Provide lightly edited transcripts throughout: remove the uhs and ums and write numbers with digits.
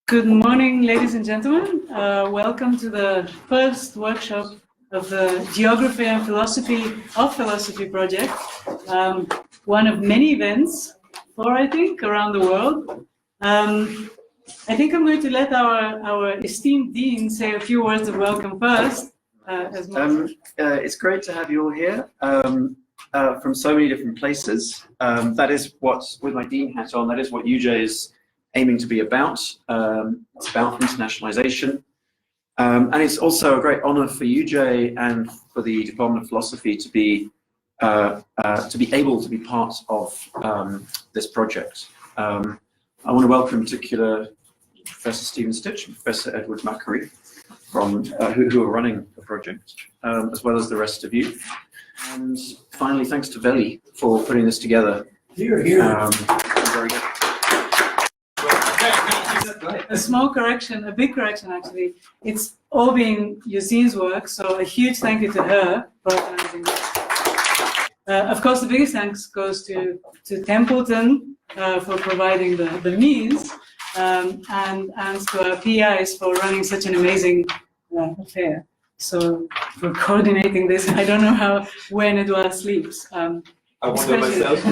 Good morning, ladies and gentlemen. Welcome to the first workshop of the Geography and Philosophy of Philosophy project. One of many events, I think, around the world. I think I'm going to let our esteemed dean say a few words of welcome first. It's great to have you all here from so many different places. That is what, with my dean hat on, that is what UJ is aiming to be about. It's about internationalization. And it's also a great honor for UJ and for the Department of Philosophy to be able to be part of this project. I want to welcome in particular Professor Stephen Stitch and Professor Edouard Machery from who are running the project, as well as the rest of you. And finally, thanks to Veli for putting this together. Here. Very good. A small correction, a big correction actually. It's all been Josien's work, so a huge thank you to her for organizing this. Of course, the biggest thanks goes to Templeton for providing the means, and to our PIs for running such an amazing affair. So for coordinating this, I don't know when Edouard sleeps. I wonder myself.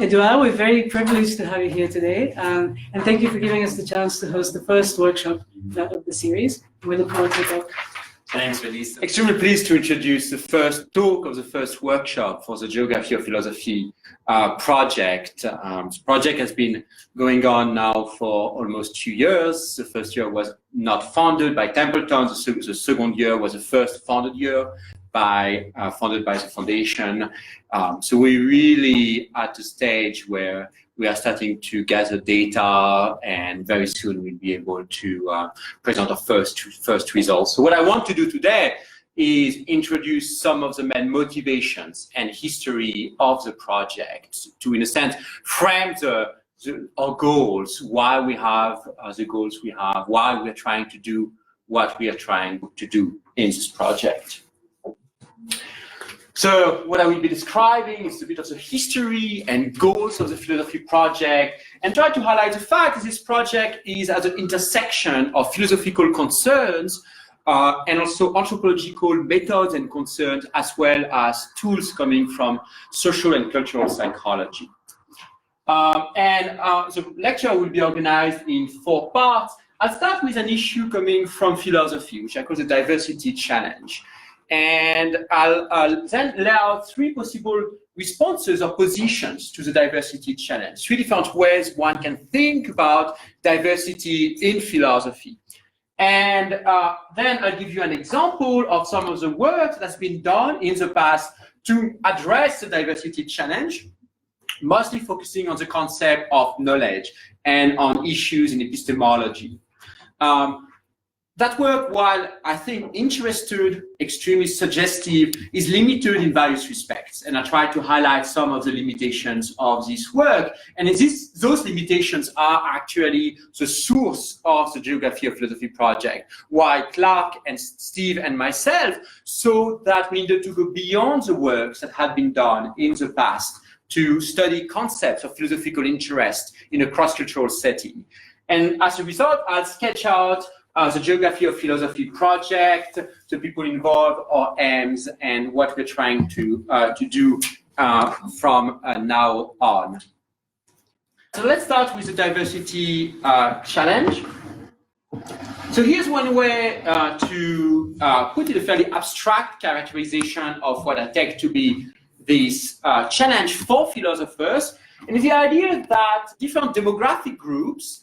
Edouard, we're very privileged to have you here today, and thank you for giving us the chance to host the first workshop of the series. We look forward to the talk. Thanks, Veli. Extremely pleased to introduce the first talk of the first workshop for the Geography of Philosophy project. This project has been going on now for almost 2 years. The first year was not funded by Templeton. The second year was the first funded year. Funded by the foundation. So we're really at the stage where we are starting to gather data, and very soon we'll be able to present our first results. So what I want to do today is introduce some of the main motivations and history of the project to, in a sense, frame our goals, why we have the goals we have, why we're trying to do what we are trying to do in this project. So what I will be describing is a bit of the history and goals of the philosophy project, and try to highlight the fact that this project is at the intersection of philosophical concerns and also anthropological methods and concerns, as well as tools coming from social and cultural psychology. The lecture will be organized in 4 parts. I'll start with an issue coming from philosophy, which I call the diversity challenge. And I'll then lay out 3 possible responses or positions to the diversity challenge, 3 different ways one can think about diversity in philosophy. And then I'll give you an example of some of the work that's been done in the past to address the diversity challenge, mostly focusing on the concept of knowledge and on issues in epistemology. That work, while I think interested, extremely suggestive, is limited in various respects. And I try to highlight some of the limitations of this work. And those limitations are actually the source of the Geography of Philosophy project. Why Clark and Steve and myself saw that we needed to go beyond the works that had been done in the past to study concepts of philosophical interest in a cross-cultural setting. And as a result, I'll sketch out the Geography of Philosophy project, the people involved, our aims, and what we're trying to do from now on. So let's start with the diversity challenge. So here's one way to put it, a fairly abstract characterization of what I take to be this challenge for philosophers. And the idea that different demographic groups,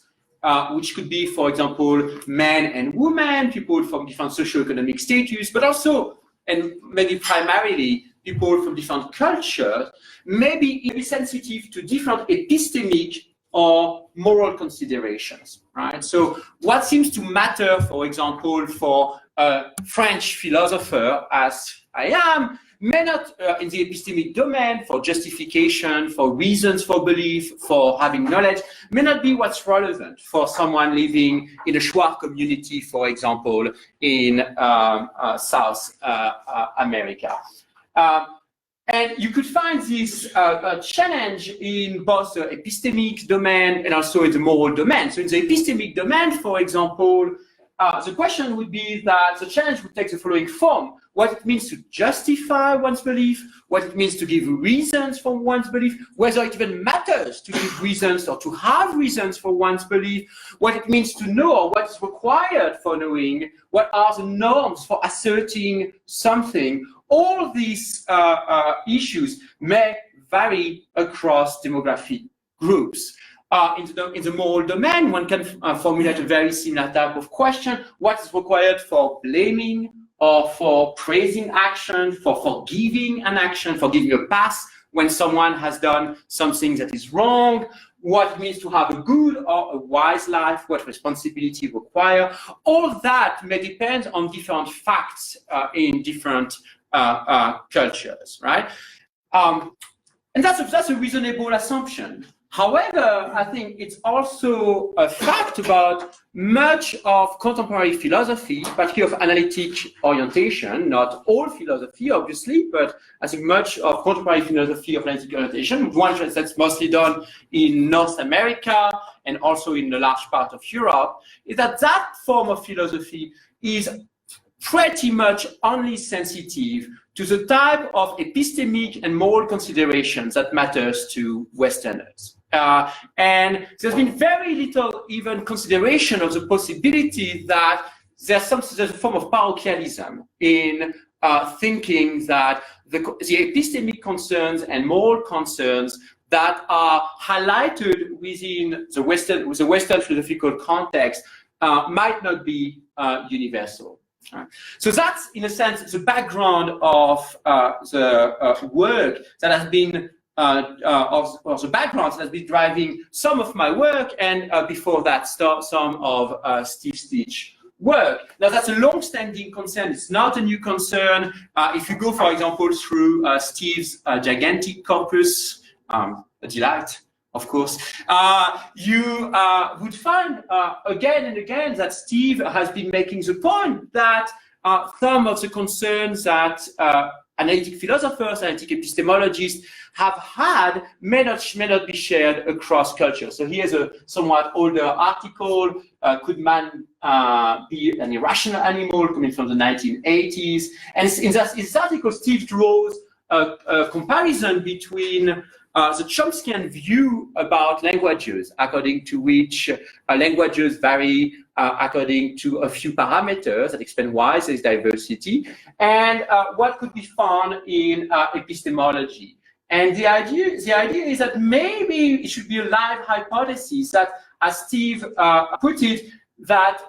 which could be, for example, men and women, people from different socioeconomic status, but also, and maybe primarily, people from different cultures, may be sensitive to different epistemic or moral considerations, right? So what seems to matter, for example, for a French philosopher, as I am, may not, in the epistemic domain, for justification, for reasons for belief, for having knowledge, may not be what's relevant for someone living in a Shuar community, for example, in South America. And you could find this challenge in both the epistemic domain and also in the moral domain. So in the epistemic domain, for example, the question would be that the challenge would take the following form: what it means to justify one's belief, what it means to give reasons for one's belief, whether it even matters to give reasons or to have reasons for one's belief, what it means to know or what is required for knowing, what are the norms for asserting something. All these issues may vary across demographic groups. In the moral domain, one can formulate a very similar type of question: what is required for blaming or for praising action, for forgiving an action, for giving a pass when someone has done something that is wrong, what it means to have a good or a wise life, what responsibility require. All of that may depend on different facts in different cultures, right? And that's a reasonable assumption. However, I think it's also a fact about much of contemporary philosophy, particularly of analytic orientation, not all philosophy, obviously, but I think much of contemporary philosophy of analytic orientation, one that's mostly done in North America and also in a large part of Europe, is that that form of philosophy is pretty much only sensitive to the type of epistemic and moral considerations that matters to Westerners. And there's been very little even consideration of the possibility that there's a form of parochialism in thinking that the epistemic concerns and moral concerns that are highlighted within the Western philosophical context might not be universal. So that's, in a sense, the background of the work that has been of the background that has been driving some of my work, and before that, some of Steve Stich's work. Now, that's a long-standing concern. It's not a new concern. If you go, for example, through Steve's gigantic corpus, a delight, of course, you would find again and again that Steve has been making the point that some of the concerns that analytic philosophers, analytic epistemologists have had may not be shared across cultures. So here's a somewhat older article, Could Man Be an Irrational Animal, coming from the 1980s. And in this article, Steve draws a comparison between the Chomskyan view about languages, according to which languages vary according to a few parameters that explain why there is diversity, and what could be found in epistemology. And the idea is that maybe it should be a live hypothesis that, as Steve put it, that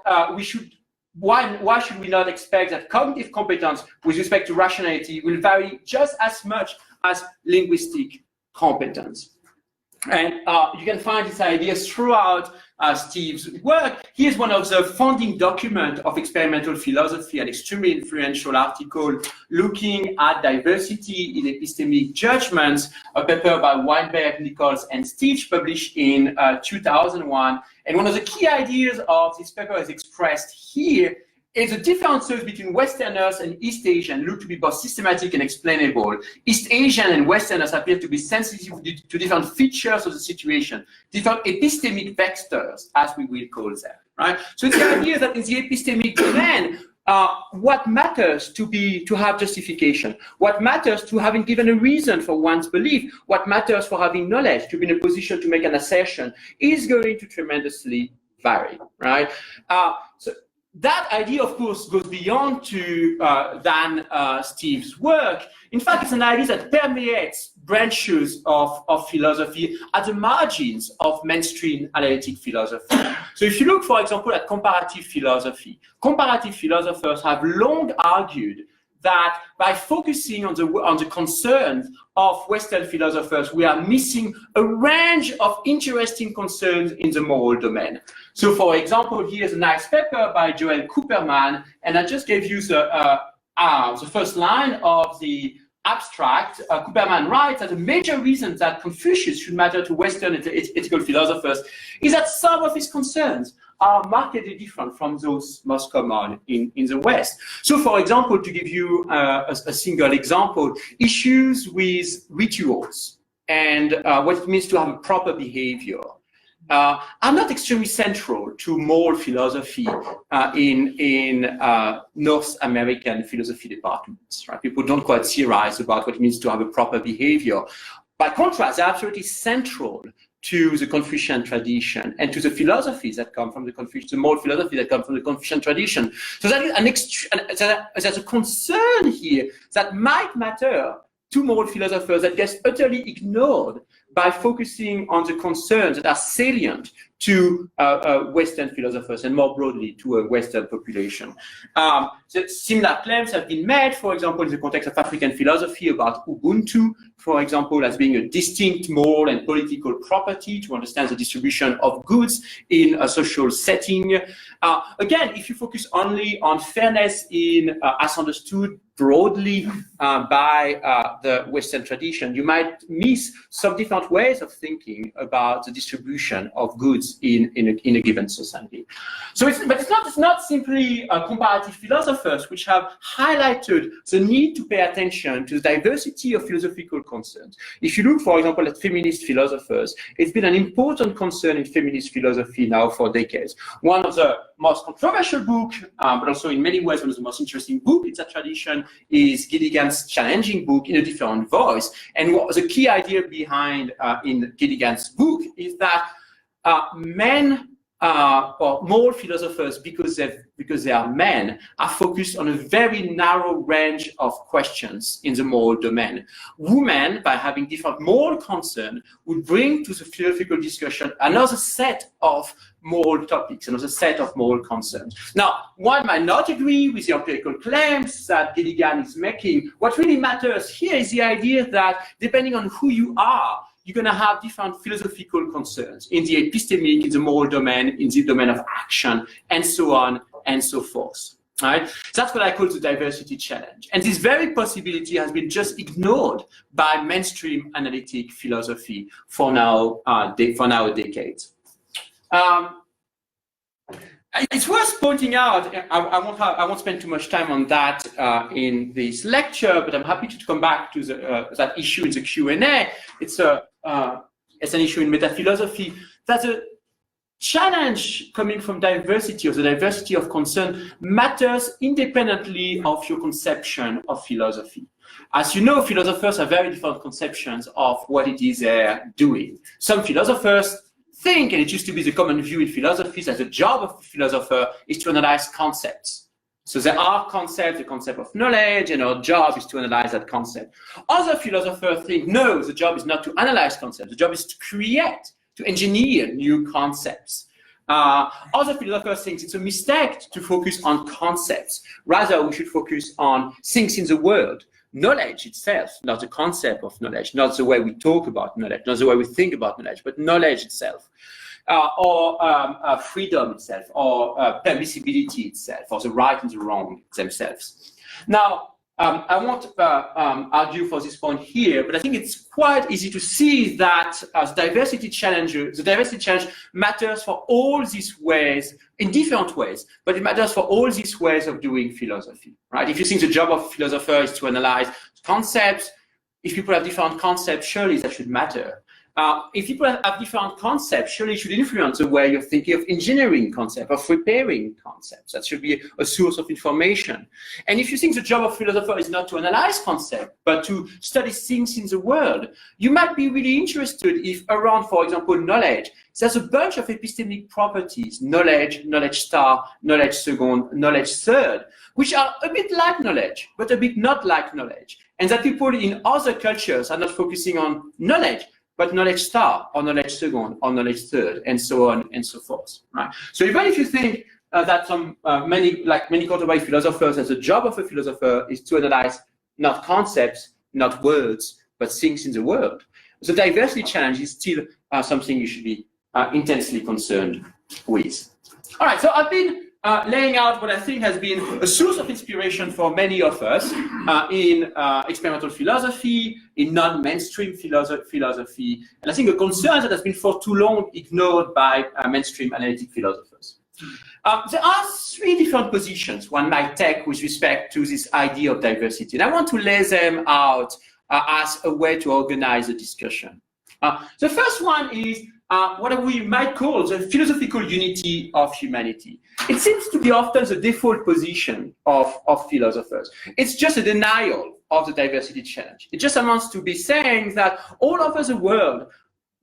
why should we not expect that cognitive competence with respect to rationality will vary just as much as linguistic competence? And you can find these ideas throughout Steve's work. Here's one of the founding documents of experimental philosophy, an extremely influential article looking at diversity in epistemic judgments, a paper by Weinberg, Nichols, and Stich, published in 2001. And one of the key ideas of this paper is expressed here is the differences between Westerners and East Asians look to be both systematic and explainable. East Asian and Westerners appear to be sensitive to different features of the situation, different epistemic vectors, as we will call them, right? So the idea that in the epistemic domain, what matters to have justification, what matters to having given a reason for one's belief, what matters for having knowledge, to be in a position to make an assertion, is going to tremendously vary, right? So that idea, of course, goes beyond than Steve's work. In fact, it's an idea that permeates branches of philosophy at the margins of mainstream analytic philosophy. So if you look, for example, at comparative philosophy, comparative philosophers have long argued that by focusing on the concerns of Western philosophers, we are missing a range of interesting concerns in the moral domain. So, for example, here's a nice paper by Joel Cooperman, and I just gave you the first line of the abstract, Cooperman writes that the major reason that Confucius should matter to Western ethical philosophers is that some of his concerns are markedly different from those most common in the West. So, for example, to give you a single example, issues with rituals and what it means to have a proper behavior are not extremely central to moral philosophy in North American philosophy departments. Right? People don't quite theorize about what it means to have a proper behavior. By contrast, they're absolutely central to the Confucian tradition and to the philosophies that come from the Confucian, the moral philosophy that come from the Confucian tradition. So that is there's a concern here that might matter to moral philosophers that gets utterly ignored by focusing on the concerns that are salient to Western philosophers and more broadly to a Western population. Similar claims have been made, for example, in the context of African philosophy about Ubuntu, for example, as being a distinct moral and political property to understand the distribution of goods in a social setting. Again, if you focus only on fairness as understood broadly by the Western tradition, you might miss some different ways of thinking about the distribution of goods in a given society. So, it's not simply comparative philosophers which have highlighted the need to pay attention to the diversity of philosophical concerns. If you look, for example, at feminist philosophers, it's been an important concern in feminist philosophy now for decades. One of the most controversial books, but also in many ways one of the most interesting books in that tradition, is Gilligan's challenging book In a Different Voice. And what the key idea behind in Gilligan's book is that men or moral philosophers, because they are men, are focused on a very narrow range of questions in the moral domain. Women, by having different moral concerns, would bring to the philosophical discussion another set of moral topics, another set of moral concerns. Now, one might not agree with the empirical claims that Gilligan is making. What really matters here is the idea that depending on who you are, you're going to have different philosophical concerns in the epistemic, in the moral domain, in the domain of action, and so on and so forth. Right? That's what I call the diversity challenge. And this very possibility has been just ignored by mainstream analytic philosophy for now decades. It's worth pointing out, I won't spend too much time on that in this lecture, but I'm happy to come back to that issue in the Q&A. It's an issue in metaphilosophy. That's a challenge coming from diversity, or the diversity of concern, matters independently of your conception of philosophy. As you know, philosophers have very different conceptions of what it is they're doing. Some philosophers think, and it used to be the common view in philosophy, that the job of a philosopher is to analyze concepts. So there are concepts, the concept of knowledge, and our job is to analyze that concept. Other philosophers think, no, the job is not to analyze concepts. The job is to create, to engineer new concepts. Other philosophers think it's a mistake to focus on concepts. Rather, we should focus on things in the world. Knowledge itself, not the concept of knowledge, not the way we talk about knowledge, not the way we think about knowledge, but knowledge itself, or freedom itself, or permissibility itself, or the right and the wrong themselves. Now, I won't argue for this point here, but I think it's quite easy to see that the diversity challenge matters for all these ways, in different ways, but it matters for all these ways of doing philosophy, right? If you think the job of a philosopher is to analyze concepts, if people have different concepts, surely that should matter. If people have different concepts, surely it should influence the way you're thinking of engineering concepts, of preparing concepts. That should be a source of information. And if you think the job of a philosopher is not to analyze concepts, but to study things in the world, you might be really interested if around, for example, knowledge, there's a bunch of epistemic properties, knowledge, knowledge star, knowledge second, knowledge third, which are a bit like knowledge, but a bit not like knowledge. And that people in other cultures are not focusing on knowledge, but knowledge star, or knowledge second, or knowledge third, and so on and so forth. Right? So even if you think that many contemporary philosophers, that the job of a philosopher is to analyze not concepts, not words, but things in the world, the diversity challenge is still something you should be intensely concerned with. All right, so I've been laying out what I think has been a source of inspiration for many of us in experimental philosophy, in non-mainstream philosophy, and I think a concern that has been for too long ignored by mainstream analytic philosophers. There are three different positions one might take with respect to this idea of diversity, and I want to lay them out as a way to organize the discussion. The first one is what we might call the philosophical unity of humanity. It seems to be often the default position of philosophers. It's just a denial of the diversity challenge. It just amounts to be saying that all over the world,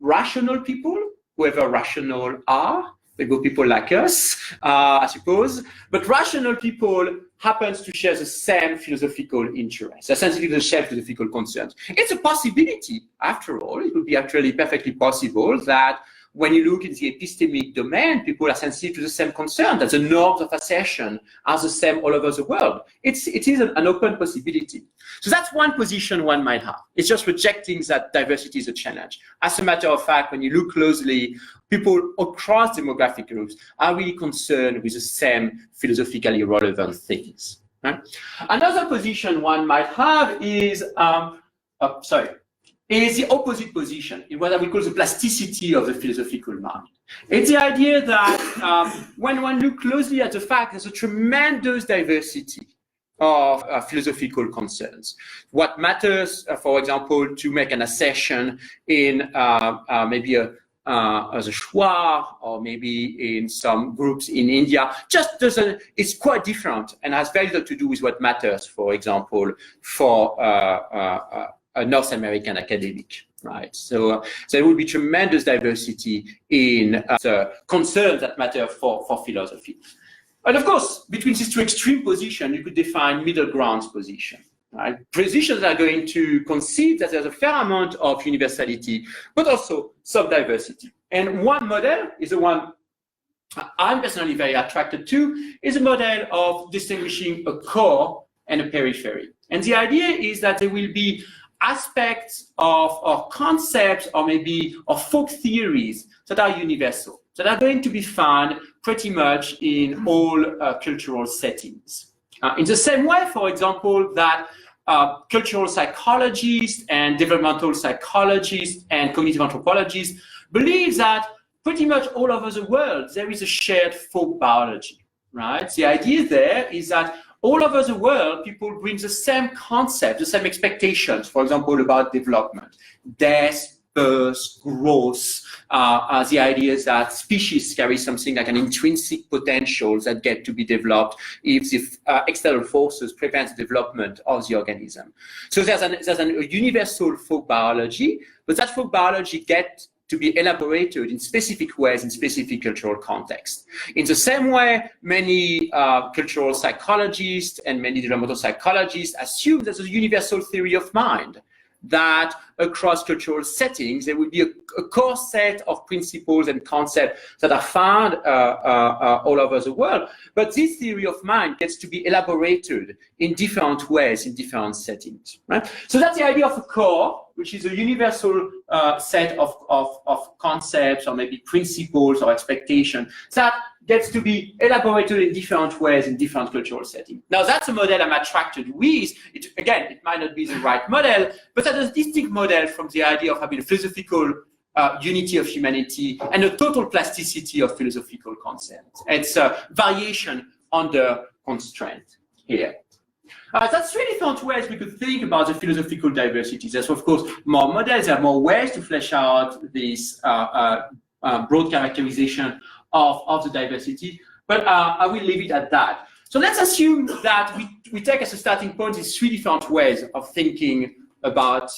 rational people, whoever rational are, people like us, I suppose, but rational people happens to share the same philosophical interests, essentially the same philosophical concerns. It's a possibility, after all. It would be actually perfectly possible that when you look in the epistemic domain, people are sensitive to the same concern, that the norms of assertion are the same all over the world. It is an open possibility. So that's one position one might have. It's just rejecting that diversity is a challenge. As a matter of fact, when you look closely, people across demographic groups are really concerned with the same philosophically relevant things. Right? Another position one might have is, is the opposite position, in what we call the plasticity of the philosophical mind. It's the idea that when one looks closely at the fact there's a tremendous diversity of philosophical concerns. What matters, for example, to make an assertion in maybe the Shwa or maybe in some groups in India, just doesn't, it's quite different and has very little to do with what matters, for example, for a North American academic, right? So there will be tremendous diversity in the concerns that matter for philosophy. And of course, between these two extreme positions, you could define middle ground position, right? Positions that are going to concede that there's a fair amount of universality, but also some diversity. And one model is the one I'm personally very attracted to, is a model of distinguishing a core and a periphery. And the idea is that there will be aspects of or concepts or maybe of folk theories that are universal, that are going to be found pretty much in all cultural settings. In the same way, for example, that cultural psychologists and developmental psychologists and cognitive anthropologists believe that pretty much all over the world there is a shared folk biology, right? The idea there is that all over the world, people bring the same concept, the same expectations, for example, about development, death, birth, growth, the idea is that species carry something like an intrinsic potential that get to be developed if the external forces prevent the development of the organism. So there's a universal folk biology, but that folk biology gets to be elaborated in specific ways in specific cultural contexts. In the same way, many cultural psychologists and many developmental psychologists assume there's a universal theory of mind, that across cultural settings, there will be a core set of principles and concepts that are found all over the world. But this theory of mind gets to be elaborated in different ways, in different settings. Right? So that's the idea of a core, which is a universal set of concepts or maybe principles or expectations that gets to be elaborated in different ways in different cultural settings. Now that's a model I'm attracted with. Again, it might not be the right model, but that is a distinct model from the idea of having a philosophical unity of humanity and a total plasticity of philosophical concepts. It's a variation under constraint here. That's three different ways we could think about the philosophical diversity. There's, of course, more models, there are more ways to flesh out this broad characterization of the diversity, but I will leave it at that. So let's assume that we take as a starting point these three different ways of thinking about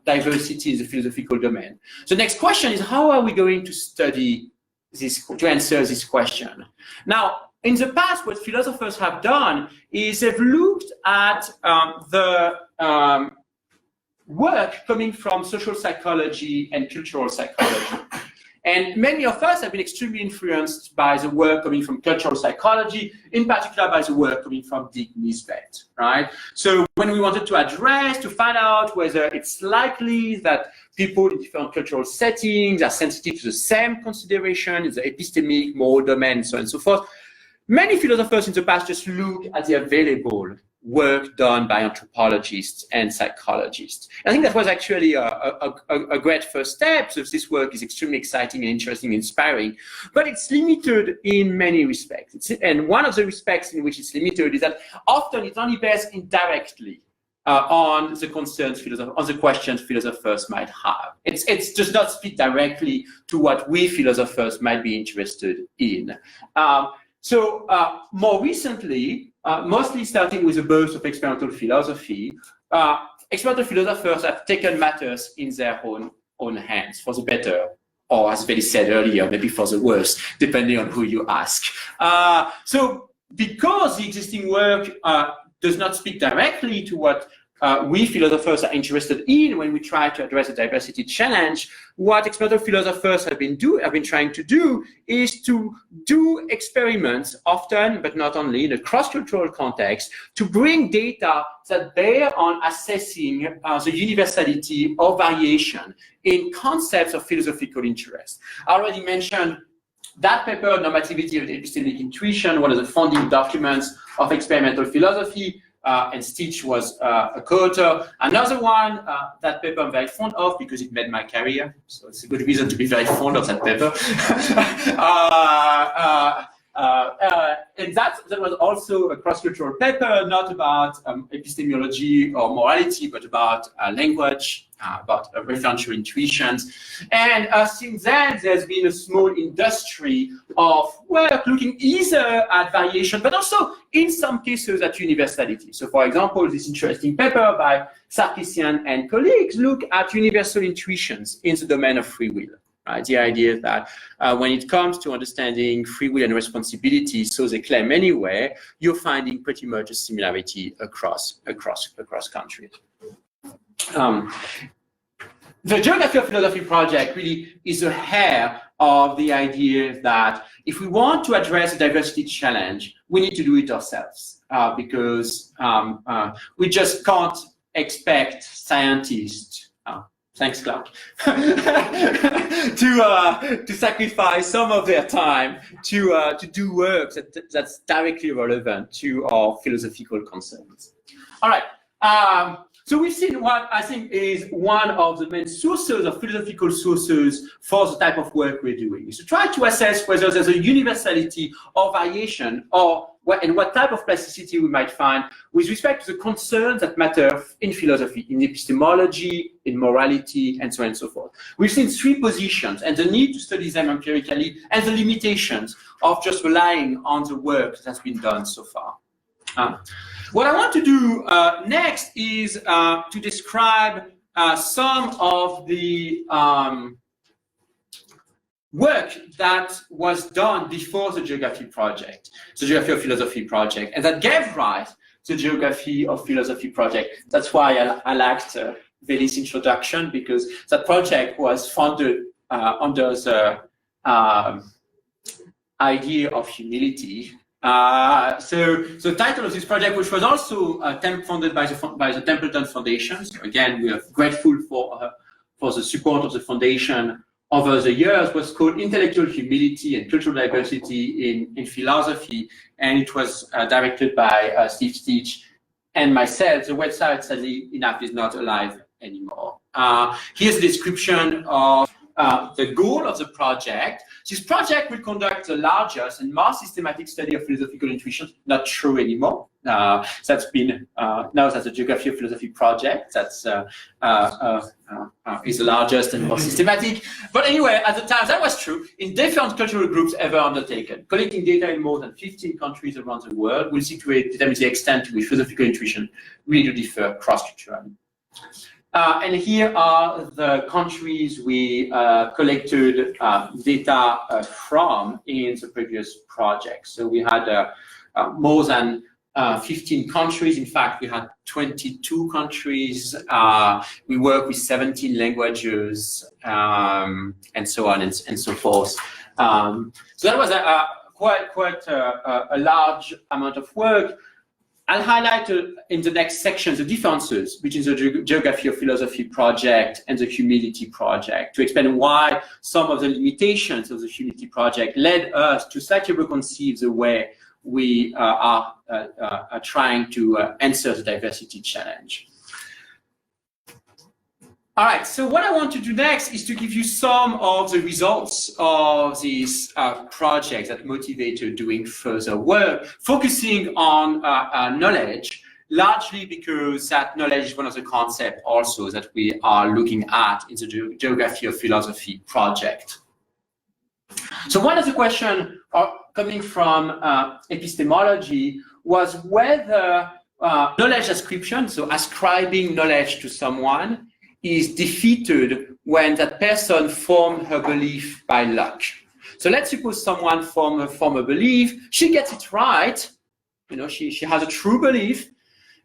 diversity in the philosophical domain. So the next question is, how are we going to study this, to answer this question? Now, in the past, what philosophers have done is they've looked at the work coming from social psychology and cultural psychology. And many of us have been extremely influenced by the work coming from cultural psychology, in particular by the work coming from Dick Nisbet, right? So when we wanted to find out whether it's likely that people in different cultural settings are sensitive to the same consideration in the epistemic, moral domain, so on and so forth, many philosophers in the past just look at the available work done by anthropologists and psychologists. I think that was actually a great first step. So this work is extremely exciting and interesting and inspiring, but it's limited in many respects. And one of the respects in which it's limited is that often it's only based indirectly on the concerns on the questions philosophers might have. It's does not speak directly to what we philosophers might be interested in. So more recently, mostly starting with the birth of experimental philosophy, experimental philosophers have taken matters in their own hands, for the better, or as Veli said earlier, maybe for the worse, depending on who you ask. So because the existing work does not speak directly to what we philosophers are interested in when we try to address the diversity challenge, what experimental philosophers have been trying to do is to do experiments, often but not only, in a cross-cultural context, to bring data that bear on assessing the universality or variation in concepts of philosophical interest. I already mentioned that paper, Normativity of Epistemic Intuition, one of the founding documents of experimental philosophy, and Stitch was a co-author. Another one, that paper I'm very fond of because it made my career, so it's a good reason to be very fond of that paper. And that was also a cross-cultural paper, not about epistemology or morality, but about language, about referential intuitions. And since then, there's been a small industry of work looking either at variation, but also in some cases at universality. So for example, this interesting paper by Sarkisian and colleagues look at universal intuitions in the domain of free will. Right? The idea that when it comes to understanding free will and responsibility, so they claim anyway, you're finding pretty much a similarity across countries. The Geography of Philosophy project really is a hair of the idea that if we want to address the diversity challenge, we need to do it ourselves because we just can't expect scientists. Thanks, Clark. to sacrifice some of their time to do work that's directly relevant to our philosophical concerns. All right. So we've seen what I think is one of the main sources of philosophical sources for the type of work we're doing, is to try to assess whether there's a universality or variation and what type of plasticity we might find with respect to the concerns that matter in philosophy, in epistemology, in morality, and so on and so forth. We've seen three positions and the need to study them empirically and the limitations of just relying on the work that's been done so far. What I want to do next is to describe some of the work that was done before the Geography project, the Geography of Philosophy project, and that gave rise to the Geography of Philosophy project. That's why I liked Veli's introduction, because that project was funded under the idea of humility. So the title of this project, which was also funded by the Templeton Foundation. So again, we are grateful for the support of the foundation over the years, was called Intellectual Humility and Cultural Diversity in Philosophy, and it was directed by Steve Stitch and myself. The website, sadly enough, is not alive anymore. Here's a description of the goal of the project. This project will conduct the largest and most systematic study of philosophical intuitions. Not true anymore. That's been now that's the Geography of Philosophy project. That's is the largest and most systematic. But anyway, at the time that was true in different cultural groups ever undertaken, collecting data in more than 15 countries around the world. We'll see to determine the extent to which philosophical intuition really differ cross-culturally. And here are the countries we collected data from in the previous project. So we had more than 15 countries. In fact, we had 22 countries. We work with 17 languages, and so on and so forth. So that was quite a large amount of work. I'll highlight in the next section the differences between the Geography of Philosophy project and the Humility project, to explain why some of the limitations of the Humility project led us to slightly reconceive the way we are trying to answer the diversity challenge. All right, so what I want to do next is to give you some of the results of these projects that motivated doing further work, focusing on knowledge, largely because that knowledge is one of the concepts also that we are looking at in the Geography of Philosophy project. So one of the questions coming from epistemology was whether knowledge ascription, so ascribing knowledge to someone, is defeated when that person formed her belief by luck. So let's suppose someone form a belief, she gets it right, you know, she has a true belief,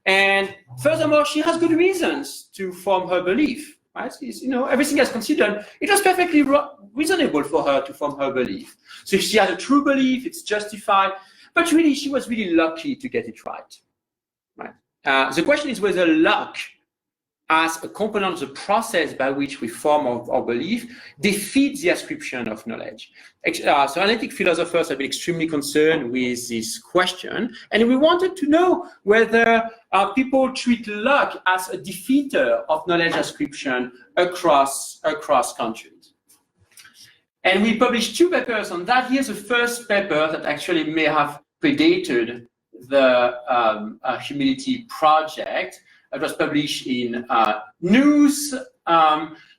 and furthermore, she has good reasons to form her belief, right? You know, everything else considered, it was perfectly reasonable for her to form her belief. So if she has a true belief, it's justified, but really, she was really lucky to get it right, right? The question is whether luck as a component of the process by which we form our belief defeats the ascription of knowledge. So analytic philosophers have been extremely concerned with this question, and we wanted to know whether people treat luck as a defeater of knowledge ascription across countries. And we published 2 papers on that. Here's the first paper that actually may have predated the Humility project. It was published in News.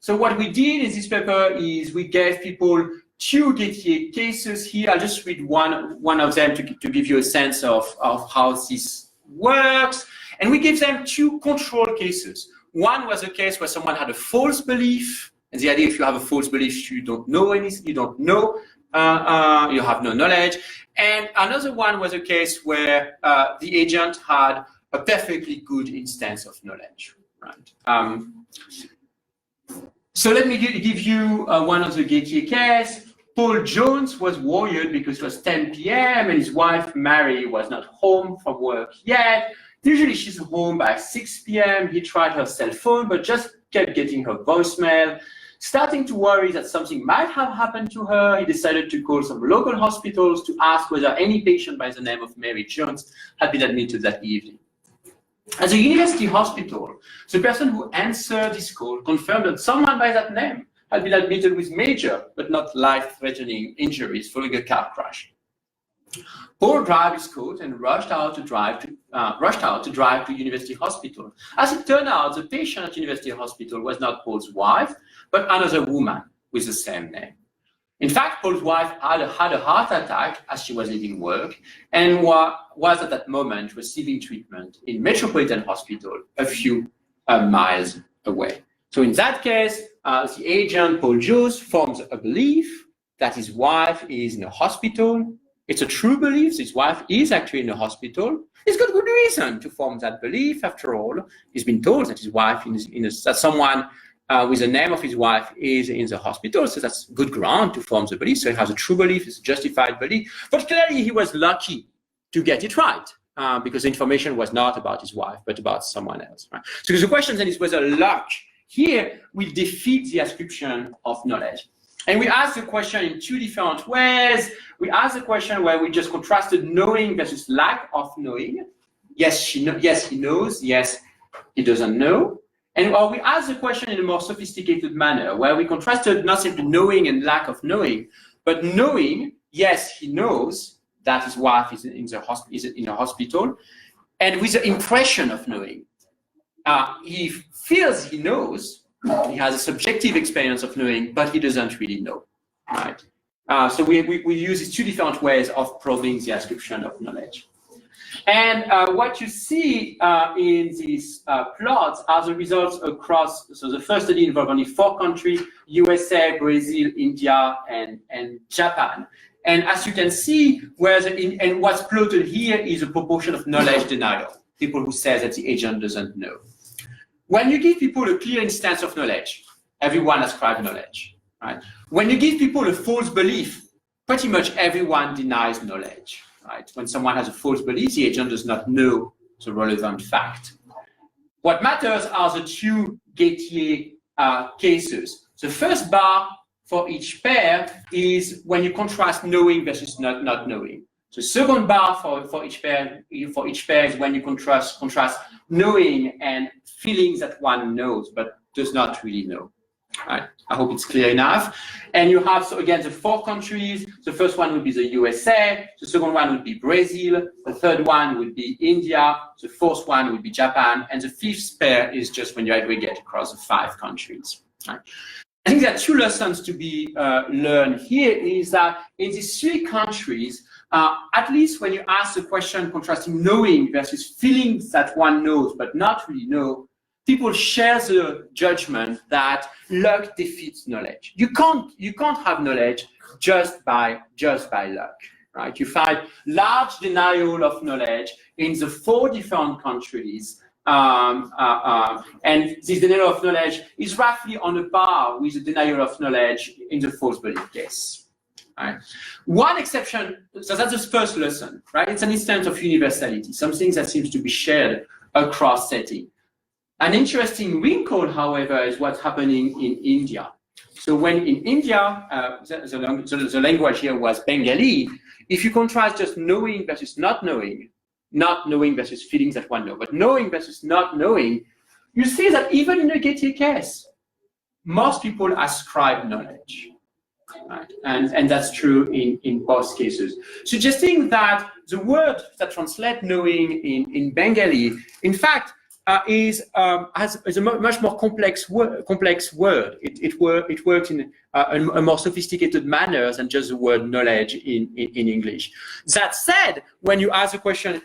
So what we did in this paper is we gave people 2 Gettier cases here. I'll just read one of them to give you a sense of how this works. And we gave them 2 control cases. One was a case where someone had a false belief. And the idea, if you have a false belief, you don't know anything, you don't know, you have no knowledge. And another one was a case where the agent had a perfectly good instance of knowledge, right? So let me give you one of the Gettier case. Paul Jones was worried because it was 10 p.m. and his wife Mary was not home from work yet. Usually she's home by 6 p.m. He tried her cell phone, but just kept getting her voicemail. Starting to worry that something might have happened to her, he decided to call some local hospitals to ask whether any patient by the name of Mary Jones had been admitted that evening. At the university hospital, the person who answered this call confirmed that someone by that name had been admitted with major but not life-threatening injuries following a car crash. Paul grabbed his coat and rushed out to drive to University Hospital. As it turned out, the patient at University Hospital was not Paul's wife, but another woman with the same name. In fact, Paul's wife had a heart attack as she was leaving work and was at that moment receiving treatment in Metropolitan Hospital a few miles away. So in that case, the agent, Paul Jones, forms a belief that his wife is in a hospital. It's a true belief. His wife is actually in a hospital. He's got good reason to form that belief. After all, he's been told that his wife that someone with the name of his wife is in the hospital, so that's good ground to form the belief. So he has a true belief, it's a justified belief. But clearly he was lucky to get it right because the information was not about his wife, but about someone else. Right? So the question then is whether luck here will defeat the ascription of knowledge. And we asked the question in 2 different ways. We asked the question where we just contrasted knowing versus lack of knowing. Yes, he knows. Yes, he doesn't know. And we asked the question in a more sophisticated manner, where we contrasted not simply knowing and lack of knowing, but knowing, yes, he knows that his wife is in a hospital, and with the impression of knowing. He feels he knows, he has a subjective experience of knowing, but he doesn't really know, right? So we use these 2 different ways of probing the ascription of knowledge. And what you see in these plots are the results across, so the first study involved only 4 countries, USA, Brazil, India, and Japan. And as you can see, and what's plotted here is a proportion of knowledge denial, people who say that the agent doesn't know. When you give people a clear instance of knowledge, everyone ascribes knowledge, right? When you give people a false belief, pretty much everyone denies knowledge. Right? When someone has a false belief, the agent does not know the relevant fact. What matters are the 2 Gettier cases. The first bar for each pair is when you contrast knowing versus not knowing. The second bar for each pair is when you contrast knowing and feelings that one knows but does not really know. Right. I hope it's clear enough. And you have, so again, the 4 countries. The first one would be the USA. The second one would be Brazil. The third one would be India. The fourth one would be Japan. And the 5th pair is just when you aggregate across the 5 countries. Right. I think there are 2 lessons to be learned here is that in these 3 countries, at least when you ask the question contrasting knowing versus feelings that one knows but not really know, people share the judgment that luck defeats knowledge. You can't have knowledge just by luck, right? You find large denial of knowledge in the 4 different countries, and this denial of knowledge is roughly on a par with the denial of knowledge in the false belief case. Right. One exception, so that's the first lesson, right? It's an instance of universality, something that seems to be shared across settings. An interesting wrinkle, however, is what's happening in India. So when in India, the language here was Bengali, if you contrast just knowing versus not knowing versus feelings that one knows, but knowing versus not knowing, you see that even in a Getty case, most people ascribe knowledge. Right. And that's true in both cases. Suggesting that the word that translates knowing in Bengali, in fact, is a much more complex word. It works in a more sophisticated manner than just the word knowledge in English. That said, when you ask a question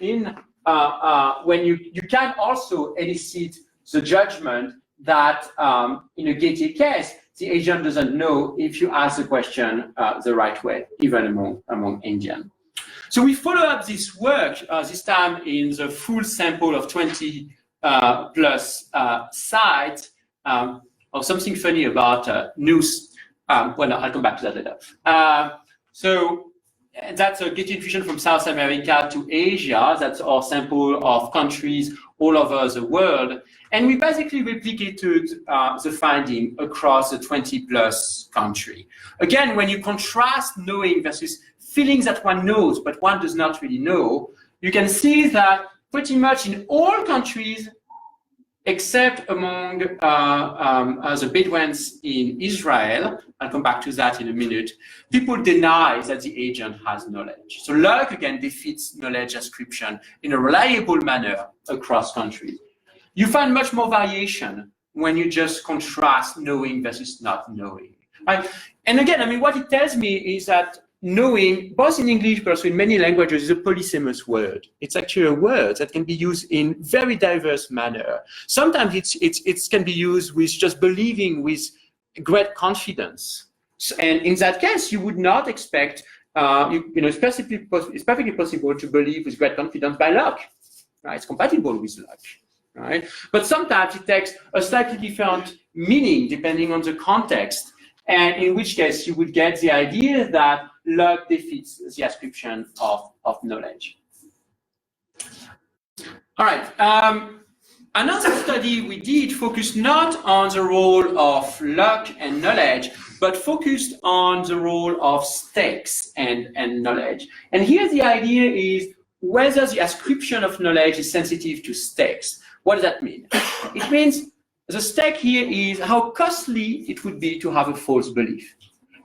when you can also elicit the judgment that in a Getty case, the agent doesn't know if you ask the question the right way, even among Indians. So we follow up this work, this time in the full sample of 20 plus sites, or something funny about news. Well, no, I'll come back to that later. So that's a Getty infusion from South America to Asia. That's our sample of countries all over the world. And we basically replicated the finding across the 20 plus country. Again, when you contrast knowing versus feelings that one knows, but one does not really know, you can see that pretty much in all countries, except among the Bedouins in Israel, I'll come back to that in a minute, people deny that the agent has knowledge. So luck, again, defeats knowledge ascription in a reliable manner across countries. You find much more variation when you just contrast knowing versus not knowing. Right? And again, I mean, what it tells me is that knowing, both in English but also in many languages, is a polysemous word. It's actually a word that can be used in very diverse manner. Sometimes it can be used with just believing with great confidence. And in that case, you would not expect, it's perfectly possible to believe with great confidence by luck. Right? It's compatible with luck. Right? But sometimes it takes a slightly different meaning depending on the context, and in which case you would get the idea that luck defeats the ascription of knowledge. All right. Another study we did focused not on the role of luck and knowledge, but focused on the role of stakes and knowledge. And here the idea is whether the ascription of knowledge is sensitive to stakes. What does that mean? It means the stake here is how costly it would be to have a false belief.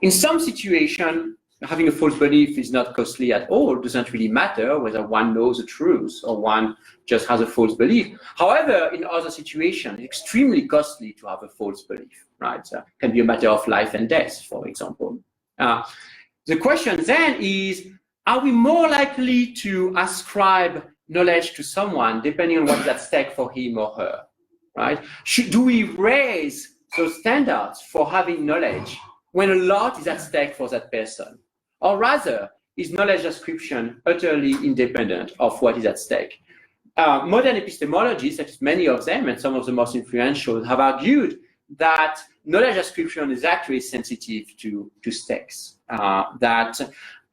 In some situation, having a false belief is not costly at all. It doesn't really matter whether one knows the truth or one just has a false belief. However, in other situations, it's extremely costly to have a false belief, right? So it can be a matter of life and death, for example. The question then is, are we more likely to ascribe knowledge to someone depending on what is at stake for him or her, right? Do we raise those standards for having knowledge when a lot is at stake for that person? Or rather, is knowledge ascription utterly independent of what is at stake? Modern epistemologists, such as many of them, and some of the most influential, have argued that knowledge ascription is actually sensitive to stakes. That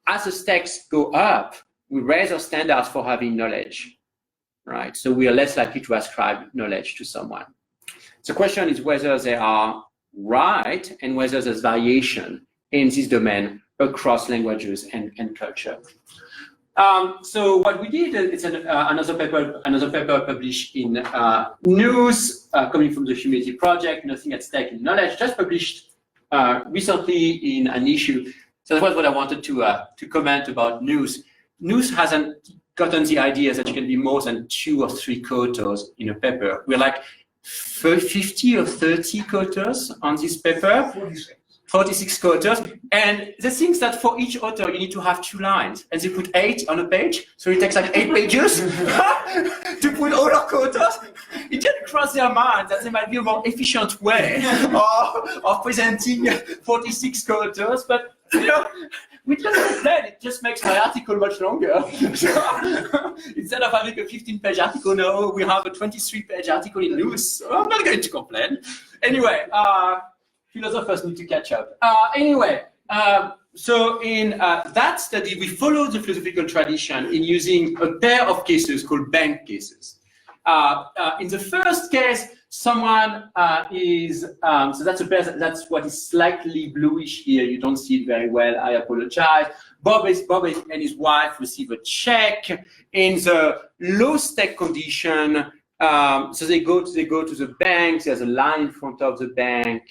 as the stakes go up, we raise our standards for having knowledge, right? So we are less likely to ascribe knowledge to someone. The question is whether they are right and whether there's variation in this domain across languages and culture. So what we did, it's another paper published in News, coming from the Humility Project, Nothing at Stake in Knowledge, just published recently in an issue. So that was what I wanted to comment about News. News hasn't gotten the idea that you can be more than 2 or 3 co-authors in a paper. We're like 50 or 30 co-authors on this paper. 46 co-authors, and the things that for each author you need to have 2 lines, and they put 8 on a page, so it takes like 8 pages to put all our co-authors. It just crossed their mind that there might be a more efficient way of presenting 46 co-authors, but you know, we just said it just makes my article much longer. So, instead of having a 15-page article, now we have a 23-page article in News. So I'm not going to complain. Anyway. Philosophers need to catch up. So in that study, we followed the philosophical tradition in using a pair of cases called bank cases. In the first case, someone so that's what is slightly bluish here. You don't see it very well. I apologize. Bob and his wife receive a check in the low stake condition. So they go to the bank. There's a line in front of the bank.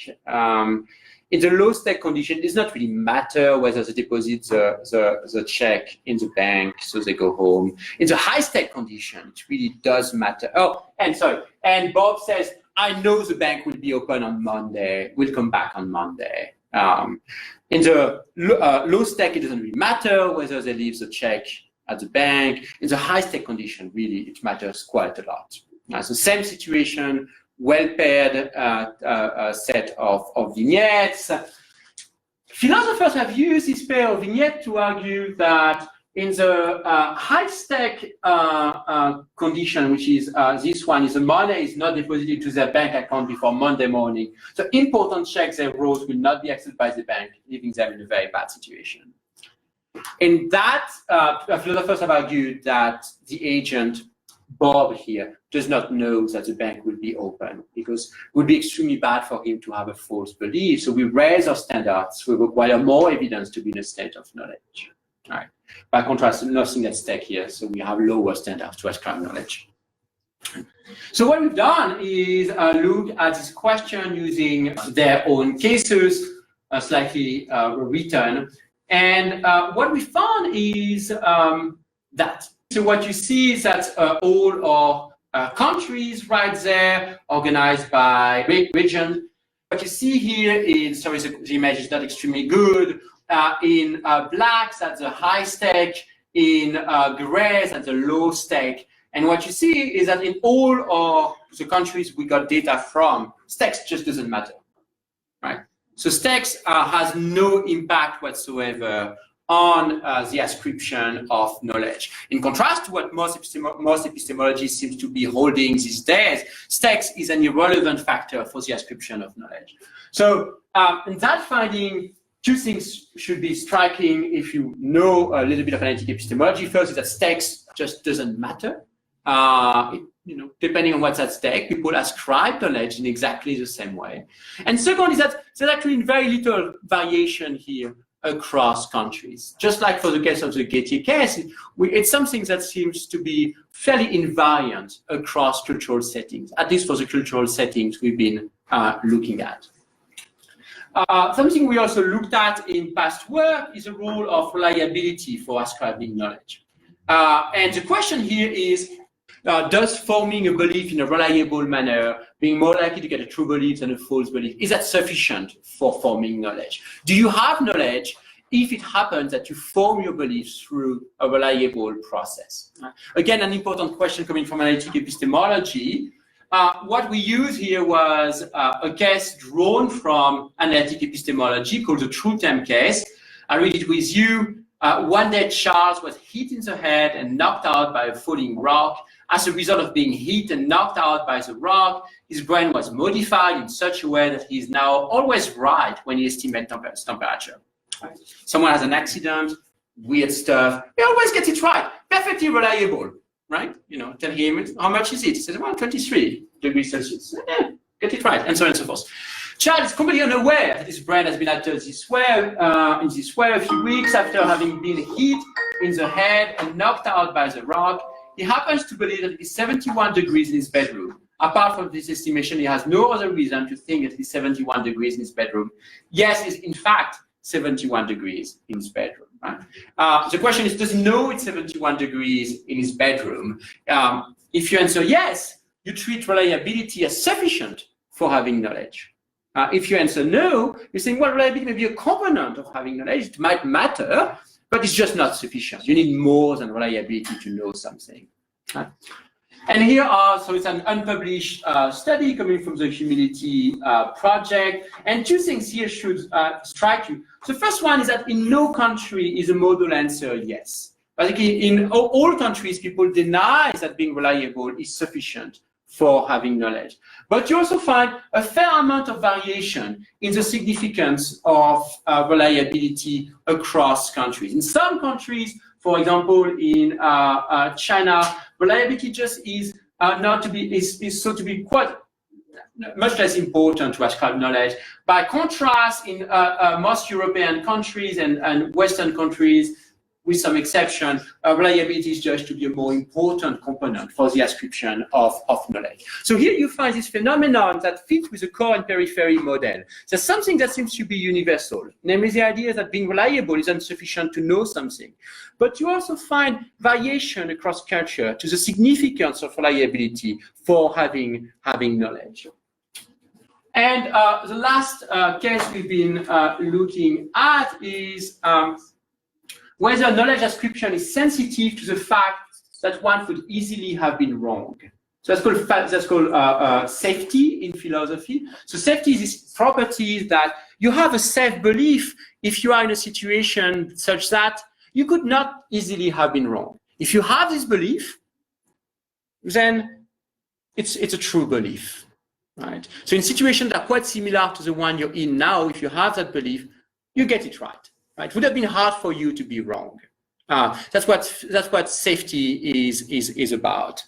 In the low stake condition, it does not really matter whether they deposit the check in the bank, so they go home. In the high stake condition, it really does matter. Oh, and Bob says, I know the bank will be open on Monday. We'll come back on Monday. In the low stake, it doesn't really matter whether they leave the check at the bank. In the high stake condition, really, it matters quite a lot. So same situation, well-paired set of vignettes. Philosophers have used this pair of vignettes to argue that in the high-stake condition, which is this one, is the money is not deposited to their bank account before Monday morning. So important checks they wrote will not be accepted by the bank, leaving them in a very bad situation. In that, philosophers have argued that the agent, Bob here, does not know that the bank will be open because it would be extremely bad for him to have a false belief. So we raise our standards. We require more evidence to be in a state of knowledge. All right. By contrast, nothing at stake here. So we have lower standards to ascribe knowledge. So what we've done is look at this question using their own cases, slightly rewritten. And what we found is that. So what you see is that all our countries right there, organized by region. What you see here is, sorry, the image is not extremely good. In black, that's the high stake. In gray, that's the low stake. And what you see is that in all the countries we got data from, stakes just doesn't matter, right? So stakes has no impact whatsoever on the ascription of knowledge. In contrast to what most epistemology seems to be holding these days, stakes is an irrelevant factor for the ascription of knowledge. So in that finding, 2 things should be striking if you know a little bit of analytic epistemology. First is that stakes just doesn't matter. Depending on what's at stake, people ascribe knowledge in exactly the same way. And second is that there's actually very little variation here across countries. Just like for the case of the Gettier case, it's something that seems to be fairly invariant across cultural settings, at least for the cultural settings we've been looking at. Something we also looked at in past work is the role of reliability for ascribing knowledge. And the question here is, does forming a belief in a reliable manner, being more likely to get a true belief than a false belief, is that sufficient for forming knowledge? Do you have knowledge if it happens that you form your beliefs through a reliable process? Again, an important question coming from analytic epistemology. What we use here was a case drawn from analytic epistemology called the Truthem case. I read it with you. One day Charles was hit in the head and knocked out by a falling rock. As a result of being hit and knocked out by the rock, his brain was modified in such a way that he is now always right when he estimates temperature. Someone has an accident, weird stuff, he always gets it right, perfectly reliable, right? Tell him, how much is it? He says, well, 23 degrees Celsius. Yeah, get it right, and so on and so forth. Child is completely unaware that his brain has been altered this way, in this way a few weeks after having been hit in the head and knocked out by the rock. He happens to believe that it is 71 degrees in his bedroom. Apart from this estimation, he has no other reason to think that it is 71 degrees in his bedroom. Yes, it's in fact 71 degrees in his bedroom. Right? The question is, does he know it's 71 degrees in his bedroom? If you answer yes, you treat reliability as sufficient for having knowledge. If you answer no, you're saying, well, reliability may be a component of having knowledge. It might matter, but it's just not sufficient. You need more than reliability to know something. Right? And here are, so it's an unpublished study coming from the Humility project. And two things here should strike you. The first one is that in no country is a model answer yes. Basically, in all countries, people deny that being reliable is sufficient for having knowledge. But you also find a fair amount of variation in the significance of reliability across countries. In some countries, for example, in China, reliability just is so to be quite much less important to ascribe knowledge. By contrast, in most European countries and Western countries, with some exception, reliability is judged to be a more important component for the ascription of knowledge. So here you find this phenomenon that fits with the core and periphery model. There's something that seems to be universal, namely the idea that being reliable is insufficient to know something. But you also find variation across culture to the significance of reliability for having knowledge. And the last case we've been looking at is whether knowledge ascription is sensitive to the fact that one could easily have been wrong. So that's called safety in philosophy. So safety is this property that you have a safe belief if you are in a situation such that you could not easily have been wrong. If you have this belief, then it's a true belief, right? So in situations that are quite similar to the one you're in now, if you have that belief, you get it right. Right? It would have been hard for you to be wrong. That's what safety is about.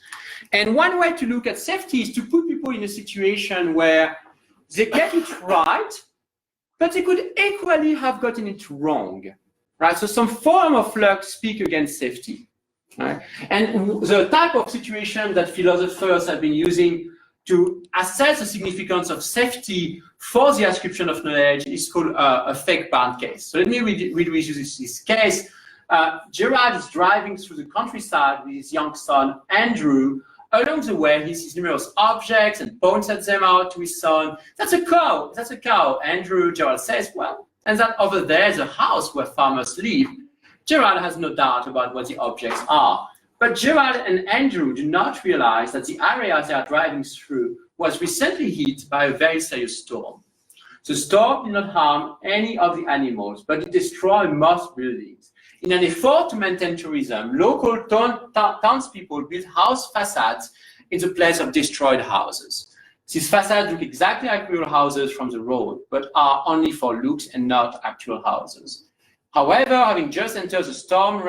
And one way to look at safety is to put people in a situation where they get it right, but they could equally have gotten it wrong. Right? So some form of luck speak against safety. Right? And the type of situation that philosophers have been using to assess the significance of safety for the ascription of knowledge is called a fake barn case. So let me read you this case. Gerard is driving through the countryside with his young son, Andrew. Along the way, he sees numerous objects and points at them out to his son. That's a cow, that's a cow. Andrew, Gerard says, well, and that over there is a house where farmers live. Gerard has no doubt about what the objects are. But Gerard and Andrew do not realize that the area they are driving through was recently hit by a very serious storm. The storm did not harm any of the animals, but it destroyed most buildings. In an effort to maintain tourism, local townspeople built house facades in the place of destroyed houses. These facades look exactly like real houses from the road, but are only for looks and not actual houses. However, having just entered the stormed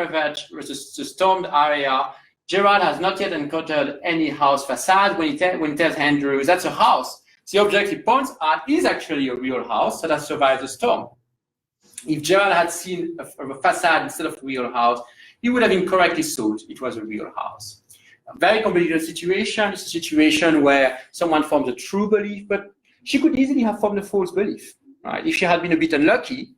area, Gerard has not yet encountered any house facade when he tells Andrew that's a house. The object he points at is actually a real house that has survived the storm. If Gerard had seen a facade instead of a real house, he would have incorrectly thought it was a real house. A very complicated situation. It's a situation where someone forms a true belief, but she could easily have formed a false belief. Right? If she had been a bit unlucky,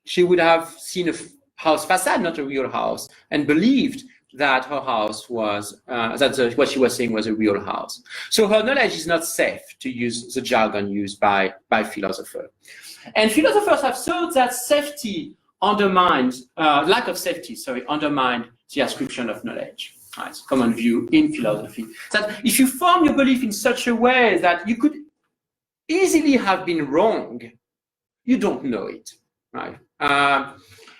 she would have seen a house facade, not a real house, and believed that her house was, what she was saying was a real house. So her knowledge is not safe, to use the jargon used by philosophers. And philosophers have thought that safety undermines, lack of safety, undermined the ascription of knowledge. Right, it's a common view in philosophy. That if you form your belief in such a way that you could easily have been wrong, you don't know it. Right.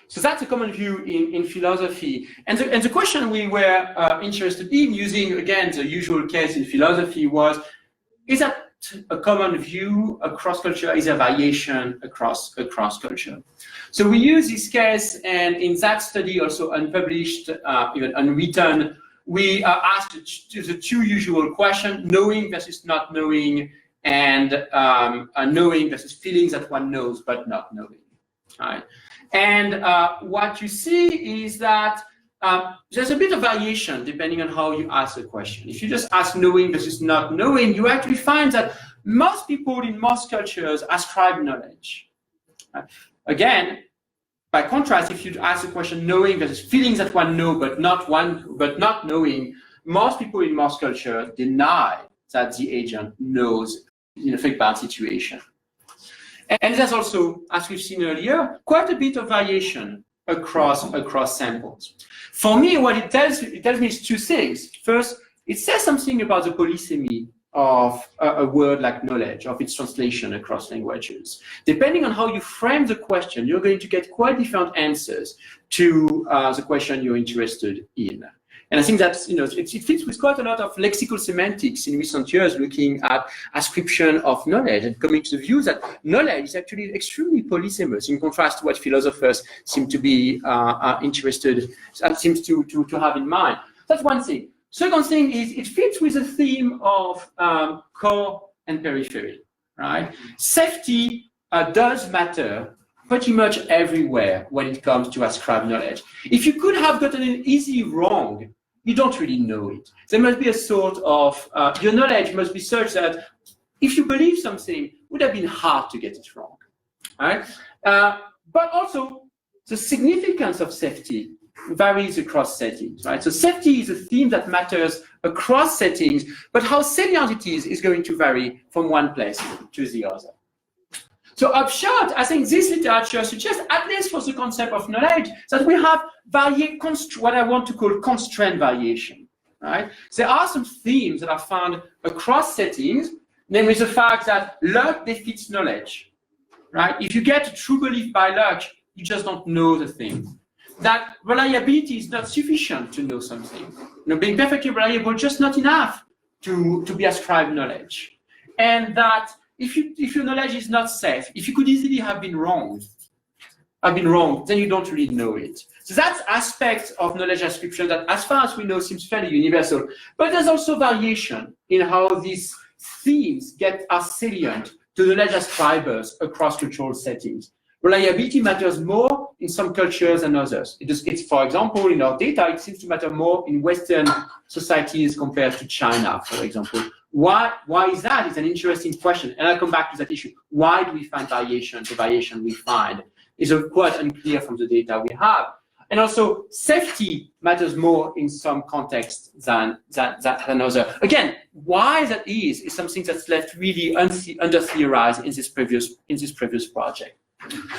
So that's a common view in philosophy. And the question we were interested in, using, again, the usual case in philosophy, was, is that a common view across culture? Is there variation across culture? So we use this case, and in that study, also unpublished, even unwritten, we asked the two usual questions, knowing versus not knowing, and knowing versus feelings that one knows but not knowing. Right? And what you see is that there's a bit of variation depending on how you ask the question. If you just ask knowing versus not knowing, you actually find that most people in most cultures ascribe knowledge. Again, by contrast, if you ask the question knowing versus feelings that one knows but not knowing, most people in most cultures deny that the agent knows in a fake bad situation. And there's also, as we've seen earlier, quite a bit of variation across samples. For me, what it tells me is two things. First, it says something about the polysemy of a word like knowledge, of its translation across languages. Depending on how you frame the question, you're going to get quite different answers to the question you're interested in. And I think that's, it fits with quite a lot of lexical semantics in recent years, looking at ascription of knowledge and coming to the view that knowledge is actually extremely polysemous, in contrast to what philosophers seem to be interested, seems to have in mind. That's one thing. Second thing is it fits with the theme of core and periphery, right? Safety does matter pretty much everywhere when it comes to ascribed knowledge. If you could have gotten an easy wrong, you don't really know it. There must be a sort of, your knowledge must be such that if you believe something, it would have been hard to get it wrong, right? But also, the significance of safety varies across settings, right? So safety is a theme that matters across settings, but how salient it is going to vary from one place to the other. So upshot, I think this literature suggests, at least for the concept of knowledge, that we have what I want to call constraint variation, right? There are some themes that are found across settings, namely the fact that luck defeats knowledge, right? If you get a true belief by luck, you just don't know the thing. That reliability is not sufficient to know something. Being perfectly reliable is just not enough to be ascribed knowledge. And that if your knowledge is not safe, if you could easily have been wrong, then you don't really know it. So that's aspect of knowledge ascription that, as far as we know, seems fairly universal. But there's also variation in how these themes are salient to the knowledge ascribers across cultural settings. Reliability matters more in some cultures than others. It's, for example, in our data, it seems to matter more in Western societies compared to China, for example. Why is that? It's an interesting question. And I'll come back to that issue. Why do we find variation? The variation we find is quite unclear from the data we have. And also, safety matters more in some contexts than other. Again, why that is something that's left really under-theorized in this previous project.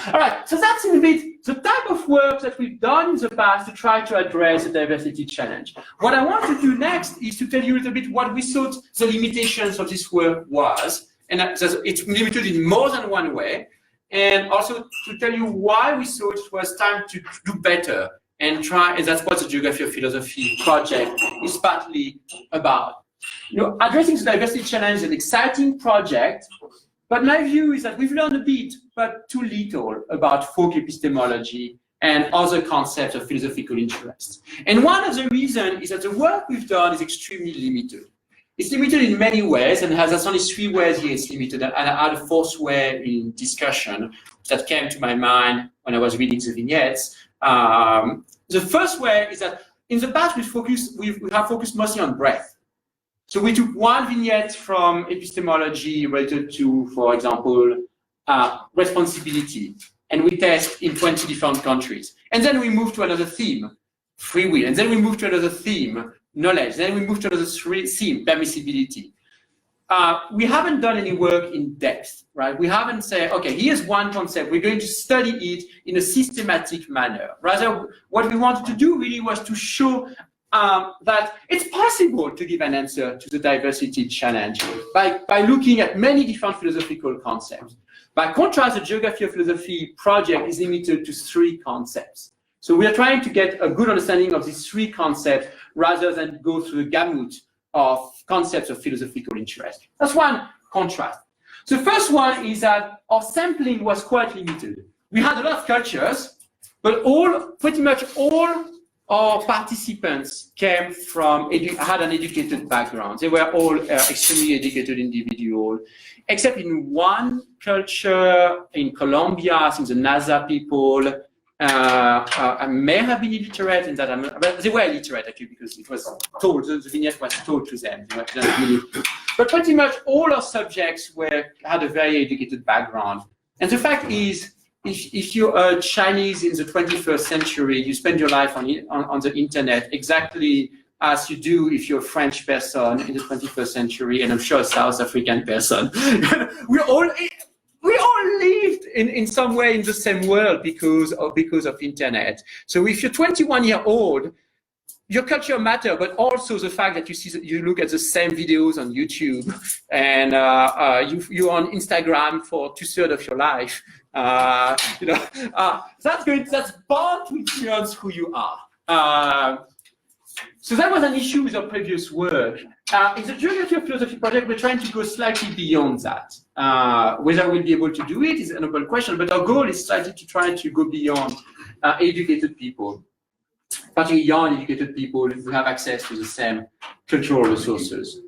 All right, so that's in a bit the type of work that we've done in the past to try to address the diversity challenge. What I want to do next is to tell you a little bit what we thought the limitations of this work was, and it's limited in more than one way, and also to tell you why we thought it was time to do better and try, and that's what the Geography of Philosophy project is partly about. Addressing the diversity challenge is an exciting project, but my view is that we've learned a bit, but too little about folk epistemology and other concepts of philosophical interest. And one of the reasons is that the work we've done is extremely limited. It's limited in many ways, and there's only 3 ways here it's limited, and I had a 4th way in discussion that came to my mind when I was reading the vignettes. The first way is that in the past we have focused mostly on breadth. So we took one vignette from epistemology related to, for example, responsibility, and we test in 20 different countries. And then we move to another theme, free will. And then we move to another theme, knowledge. Then we move to another theme, permissibility. We haven't done any work in depth, right? We haven't said, okay, here's one concept. We're going to study it in a systematic manner. Rather, what we wanted to do really was to show that it's possible to give an answer to the diversity challenge by looking at many different philosophical concepts. By contrast, the Geography of Philosophy project is limited to 3 concepts. So we are trying to get a good understanding of these 3 concepts rather than go through the gamut of concepts of philosophical interest. That's one contrast. The first one is that our sampling was quite limited. We had a lot of cultures, but pretty much all our participants came from, had an educated background. They were all extremely educated individuals, except in one culture in Colombia, I think the NASA people may have been illiterate in that, but they were illiterate actually because it was told, the vignette was told to them. They didn't really, but pretty much all our subjects had a very educated background. And the fact is, if you're a Chinese in the 21st century, you spend your life on the internet exactly as you do if you're a French person in the 21st century, and I'm sure a South African person. we all lived in some way in the same world because of internet. So if you're 21-year-old, your culture matters, but also the fact that you look at the same videos on YouTube, and you're on Instagram for 2/3 of your life. That's bound to influence who you are. So that was an issue with our previous work. In the Geography of Philosophy project, we're trying to go slightly beyond that. Whether we'll be able to do it is an open question, but our goal is slightly to try to go beyond educated people, particularly young educated people who have access to the same cultural resources.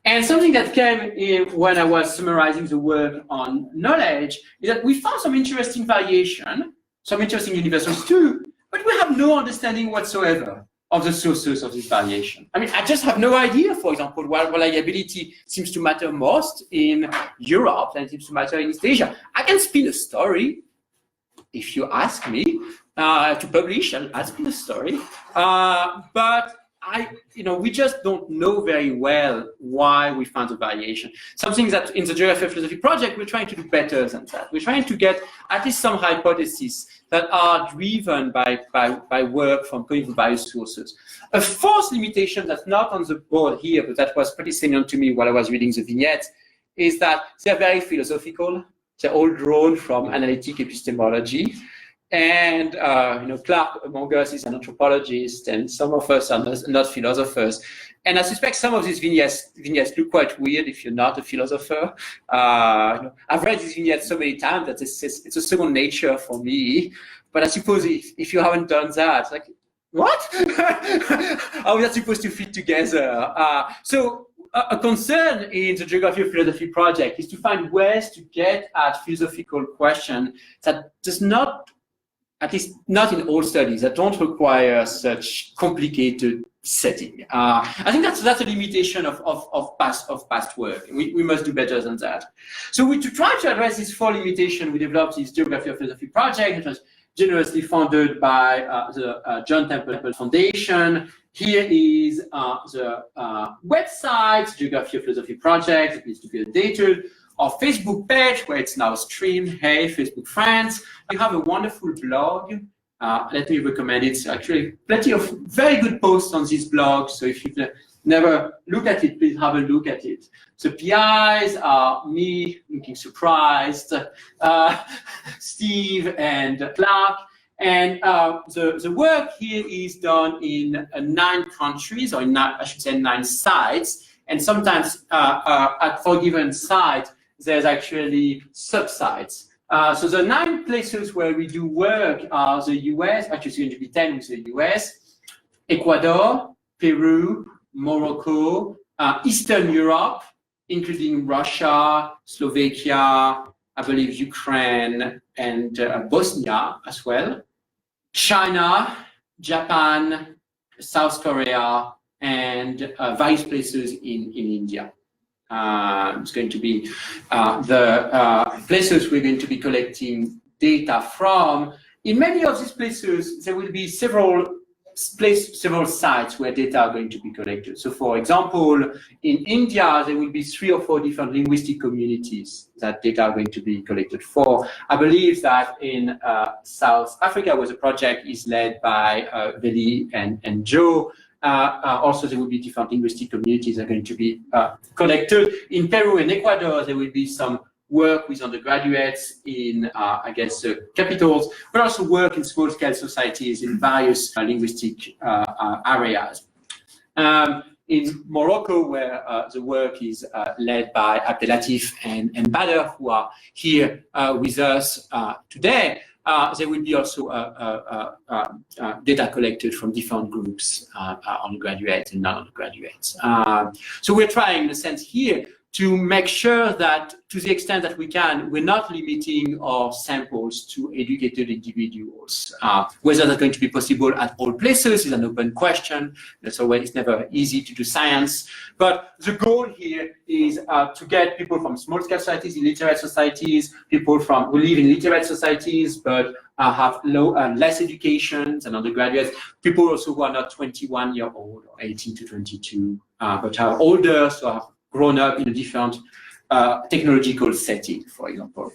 And something that came in when I was summarizing the work on knowledge is that we found some interesting variation, some interesting universals too, but we have no understanding whatsoever of the sources of this variation. I mean, I just have no idea, for example, why reliability seems to matter most in Europe than it seems to matter in East Asia. I can spin a story, if you ask me to publish, I'll spin a story, but we just don't know very well why we found the variation. Something that in the Geography of Philosophy project, we're trying to do better than that. We're trying to get at least some hypotheses that are driven by work from coming from various sources. A fourth limitation that's not on the board here, but that was pretty salient to me while I was reading the vignette, is that they're very philosophical. They're all drawn from analytic epistemology. And Clark among us is an anthropologist, and some of us are not philosophers. And I suspect some of these vignettes look quite weird if you're not a philosopher. I've read these vignettes so many times that it's a second nature for me. But I suppose if you haven't done that, it's like, what? How is that supposed to fit together? So a concern in the Geography of Philosophy project is to find ways to get at philosophical question that does not, at least not in all studies, that don't require such complicated setting. I think that's a limitation of past work. We must do better than that. So to try to address this four limitation, we developed this Geography of Philosophy project, which was generously funded by the John Templeton Foundation. Here is the website, Geography of Philosophy project. It needs to be updated. Our Facebook page, where it's now streamed. Hey, Facebook friends. We have a wonderful blog. Let me recommend it. So actually, plenty of very good posts on this blog. So if you've never looked at it, please have a look at it. The PIs are me, looking surprised, Steve and Clark. And the work here is done in 9 countries, or I should say 9 sites. And sometimes for a given site, there's actually sub-sites. So the 9 places where we do work are the US, actually it's going to be 10 with the US, Ecuador, Peru, Morocco, Eastern Europe, including Russia, Slovakia, I believe Ukraine, and Bosnia as well, China, Japan, South Korea, and various places in India. It's going to be the places we're going to be collecting data from. In many of these places, there will be several sites where data are going to be collected. So for example, in India, there will be 3 or 4 different linguistic communities that data are going to be collected for. I believe that in South Africa, where the project is led by Veli and Joe, also there will be different linguistic communities that are going to be collected. In Peru and Ecuador, there will be some work with undergraduates in, I guess, capitals, but also work in small-scale societies in various linguistic areas. In Morocco, where the work is led by Abdelatif and Bader, who are here with us today, there will be also data collected from different groups, undergraduates and non-undergraduates. So we're trying, in a sense, here to make sure that, to the extent that we can, we're not limiting our samples to educated individuals. Whether that's going to be possible at all places is an open question. It's never easy to do science. But the goal here is to get people from small-scale societies, illiterate societies, people who live in literate societies but have less education than undergraduates, people also who are not 21-year-old or 18 to 22, but are older, so have grown up in a different technological setting, for example.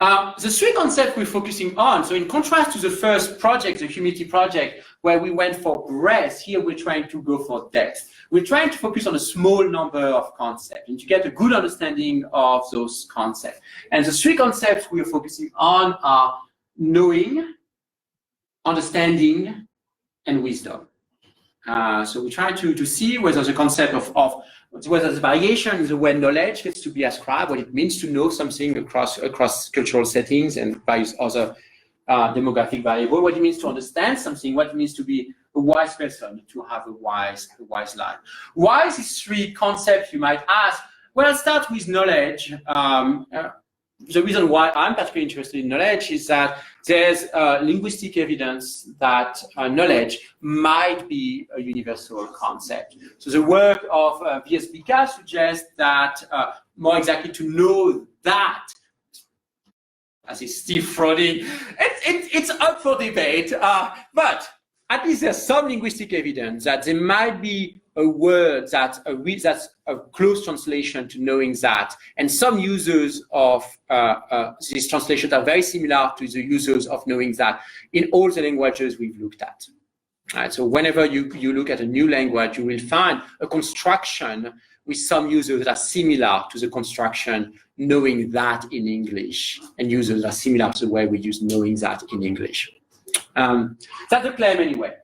The three concepts we're focusing on, so in contrast to the first project, the Humility project, where we went for breadth, here we're trying to go for depth. We're trying to focus on a small number of concepts and to get a good understanding of those concepts. And the three concepts we're focusing on are knowing, understanding, and wisdom. So we try to see whether the concept of whether the variation in the way knowledge gets to be ascribed, what it means to know something across cultural settings and various other demographic variables, what it means to understand something, what it means to be a wise person, to have a wise life. Why is these three concepts, you might ask? Well, I'll start with knowledge. The reason why I'm particularly interested in knowledge is that there's linguistic evidence that knowledge might be a universal concept. So the work of VSBK suggests that more exactly to know that, as is Steve Frody, it's up for debate, but at least there's some linguistic evidence that there might be a word that's a close translation to knowing that, and some users of these translations are very similar to the users of knowing that in all the languages we've looked at. Right, so whenever you look at a new language, you will find a construction with some users that are similar to the construction knowing that in English, and users that are similar to the way we use knowing that in English. That's a claim anyway.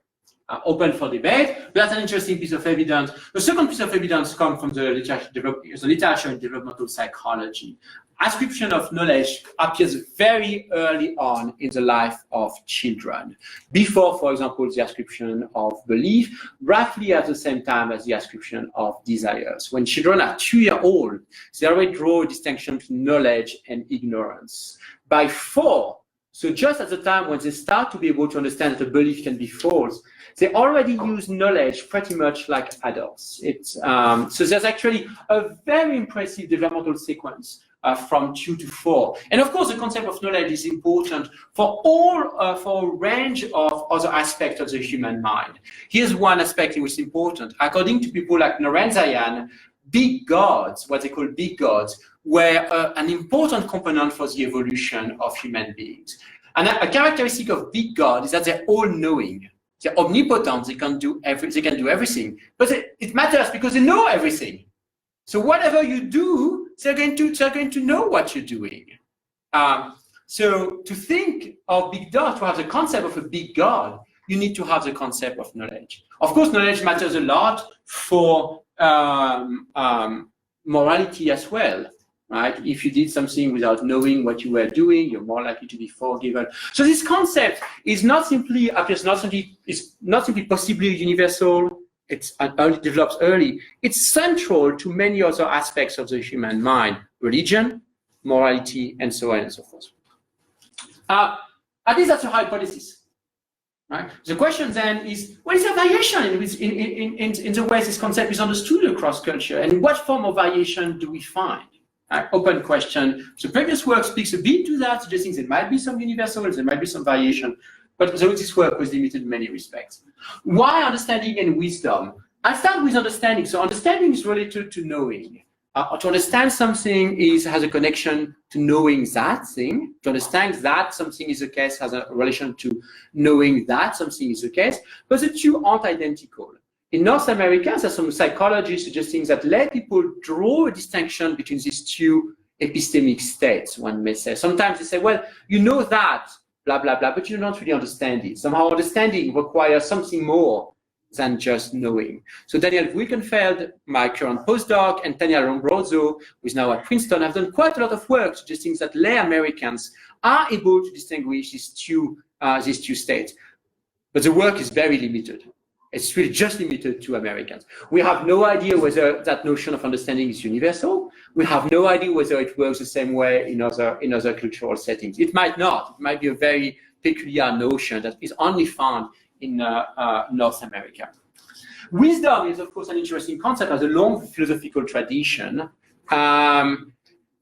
Open for debate, but that's an interesting piece of evidence. The second piece of evidence comes from the literature in developmental psychology. Ascription of knowledge appears very early on in the life of children, before, for example, the ascription of belief, roughly at the same time as the ascription of desires. When children are 2-year-old, they already draw a distinction between knowledge and ignorance. By 4, so just at the time when they start to be able to understand that a belief can be false, they already use knowledge pretty much like adults. So there's actually a very impressive developmental sequence from 2 to 4. And of course, the concept of knowledge is important for a range of other aspects of the human mind. Here's one aspect which is important. According to people like Norenzayan, big gods, what they call big gods, were an important component for the evolution of human beings. And a characteristic of big God is that they're all-knowing. They're omnipotent. They can do everything. But it matters because they know everything. So whatever you do, they're going to know what you're doing. So to think of big God, to have the concept of a big God, you need to have the concept of knowledge. Of course, knowledge matters a lot for morality as well. Right? If you did something without knowing what you were doing, you're more likely to be forgiven. So this concept is not simply possibly universal. It develops early. It's central to many other aspects of the human mind: religion, morality, and so on and so forth. At least that's a hypothesis. Right? The question then is, what is the variation in the way this concept is understood across culture, and what form of variation do we find? Open question. The previous work speaks a bit to that, suggesting there might be some universals, there might be some variation, but this work was limited in many respects. Why understanding and wisdom? I'll start with understanding. So understanding is related to knowing. To understand something has a connection to knowing that thing. To understand that something is the case has a relation to knowing that something is the case, but the two aren't identical. In North America, there's some psychology suggesting that let people draw a distinction between these two epistemic states, one may say. Sometimes they say, well, you know that, blah, blah, blah, but you don't really understand it. Somehow understanding requires something more than just knowing. So Daniel Wilkenfeld, my current postdoc, and Tanya Lombroso, who is now at Princeton, have done quite a lot of work suggesting that lay Americans are able to distinguish these two states. But the work is very limited. It's really just limited to Americans. We have no idea whether that notion of understanding is universal. We have no idea whether it works the same way in other cultural settings. It might not. It might be a very peculiar notion that is only found in North America. Wisdom is, of course, an interesting concept, has a long philosophical tradition.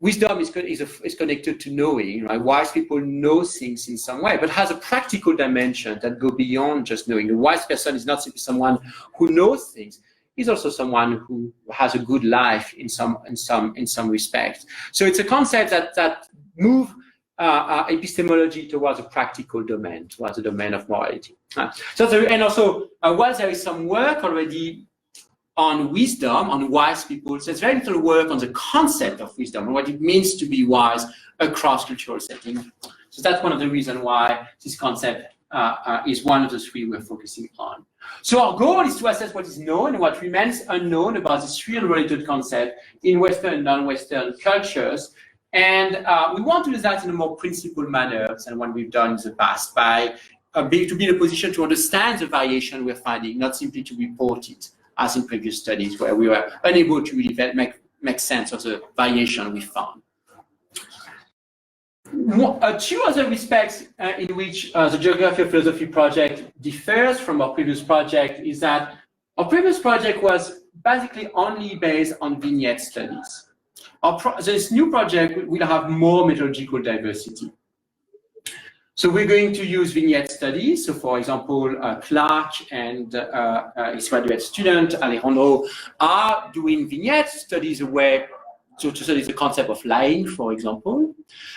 Wisdom is connected to knowing, right? Wise people know things in some way, but has a practical dimension that go beyond just knowing. A wise person is not simply someone who knows things; he's also someone who has a good life in some respect. So it's a concept that moves epistemology towards a practical domain, towards the domain of morality. And also, while there is some work already on wisdom, on wise people, so there's very little work on the concept of wisdom and what it means to be wise across cultural settings. So that's one of the reasons why this concept is one of the three we're focusing on. So our goal is to assess what is known and what remains unknown about these three unrelated concepts in Western and non-Western cultures. And we want to do that in a more principled manner than what we've done in the past, by to be in a position to understand the variation we're finding, not simply to report it, as in previous studies where we were unable to really make sense of the variation we found. Two other respects in which the Geography of Philosophy project differs from our previous project is that our previous project was basically only based on vignette studies. This new project will have more methodological diversity. So we're going to use vignette studies. So for example, Clark and his graduate student, Alejandro, are doing vignette studies to study the concept of lying, for example.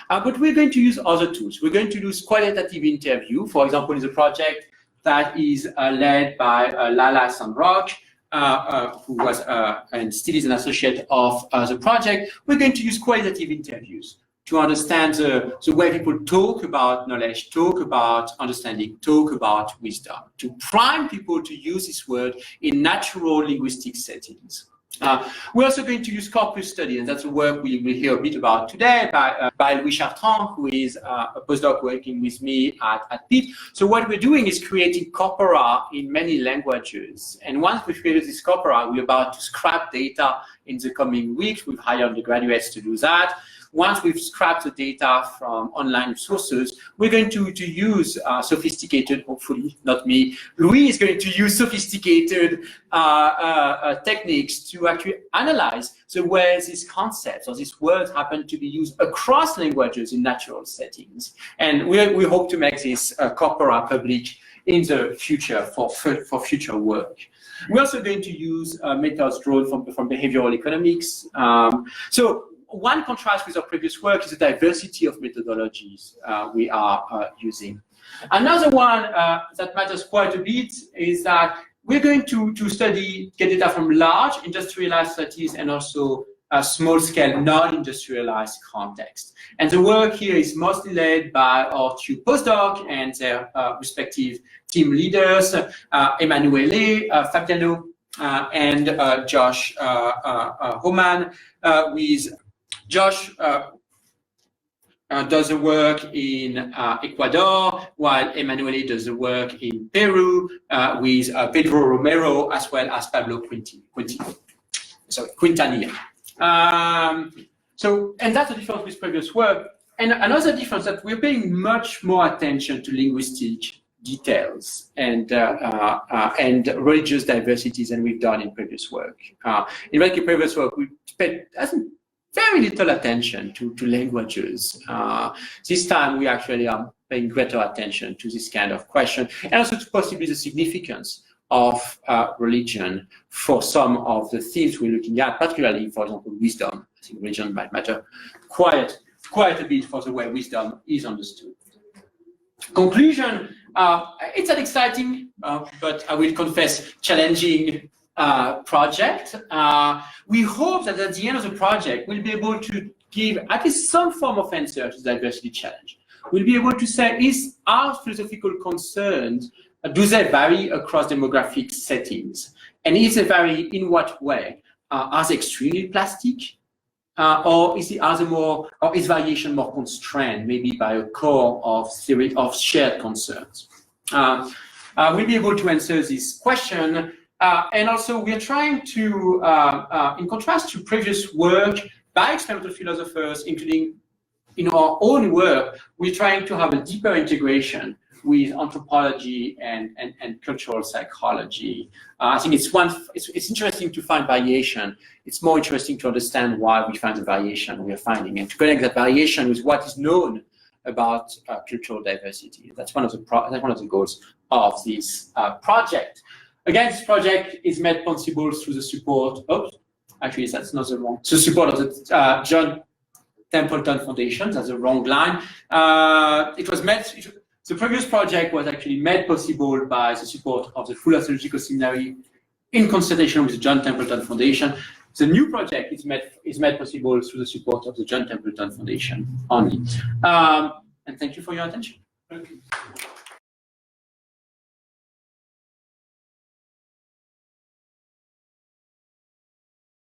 But we're going to use other tools. We're going to use qualitative interview, for example, in the project that is led by Lala Sandrock, who was and still is an associate of the project. We're going to use qualitative interviews to understand the way people talk about knowledge, talk about understanding, talk about wisdom, to prime people to use this word in natural linguistic settings. We're also going to use corpus study, and that's the work we will hear a bit about today by Louis Chartrand, who is a postdoc working with me at Pitt. So what we're doing is creating corpora in many languages. And once we've created this corpora, we're about to scrap data in the coming weeks. We've hired undergraduates to do that. Once we've scrapped the data from online sources, we're going to use sophisticated, hopefully not me, Louis is going to use sophisticated techniques to actually analyze the way these concepts or these words happen to be used across languages in natural settings. And we hope to make this corpora public in the future for future work. We're also going to use methods drawn from behavioral economics. So one contrast with our previous work is the diversity of methodologies we are using. Another one that matters quite a bit is that we're going to get data from large industrialized cities and also small-scale non-industrialized context. And the work here is mostly led by our two postdocs and their respective team leaders, Emanuele Fabiano and Josh Homan, with Josh does the work in Ecuador, while Emanuele does the work in Peru with Pedro Romero, as well as Pablo Quintanilla. And that's the difference with previous work. And another difference that we're paying much more attention to linguistic details and religious diversities than we've done in previous work. In previous work, we spent very little attention to languages. This time we actually are paying greater attention to this kind of question, and also to possibly the significance of religion for some of the themes we're looking at, particularly, for example, wisdom. I think religion might matter quite a bit for the way wisdom is understood. Conclusion, it's an exciting, but I will confess, challenging project. We hope that at the end of the project, we'll be able to give at least some form of answer to the diversity challenge. We'll be able to say, are philosophical concerns do they vary across demographic settings? And if they vary, in what way? Are they extremely plastic? Or is variation more constrained, maybe by a core of theory of shared concerns? We'll be able to answer this question. And also, we are trying to, in contrast to previous work by experimental philosophers, including in our own work, we're trying to have a deeper integration with anthropology and cultural psychology. I think it's interesting to find variation. It's more interesting to understand why we find the variation we are finding and to connect that variation with what is known about cultural diversity. That's one of the goals of this project. Again, this project is made possible through the support. Actually, that's not the wrong. The support of the John Templeton Foundation. That's the wrong line. The previous project was actually made possible by the support of the Fuller Theological Seminary in consultation with the John Templeton Foundation. The new project is made possible through the support of the John Templeton Foundation only. And thank you for your attention. Thank you.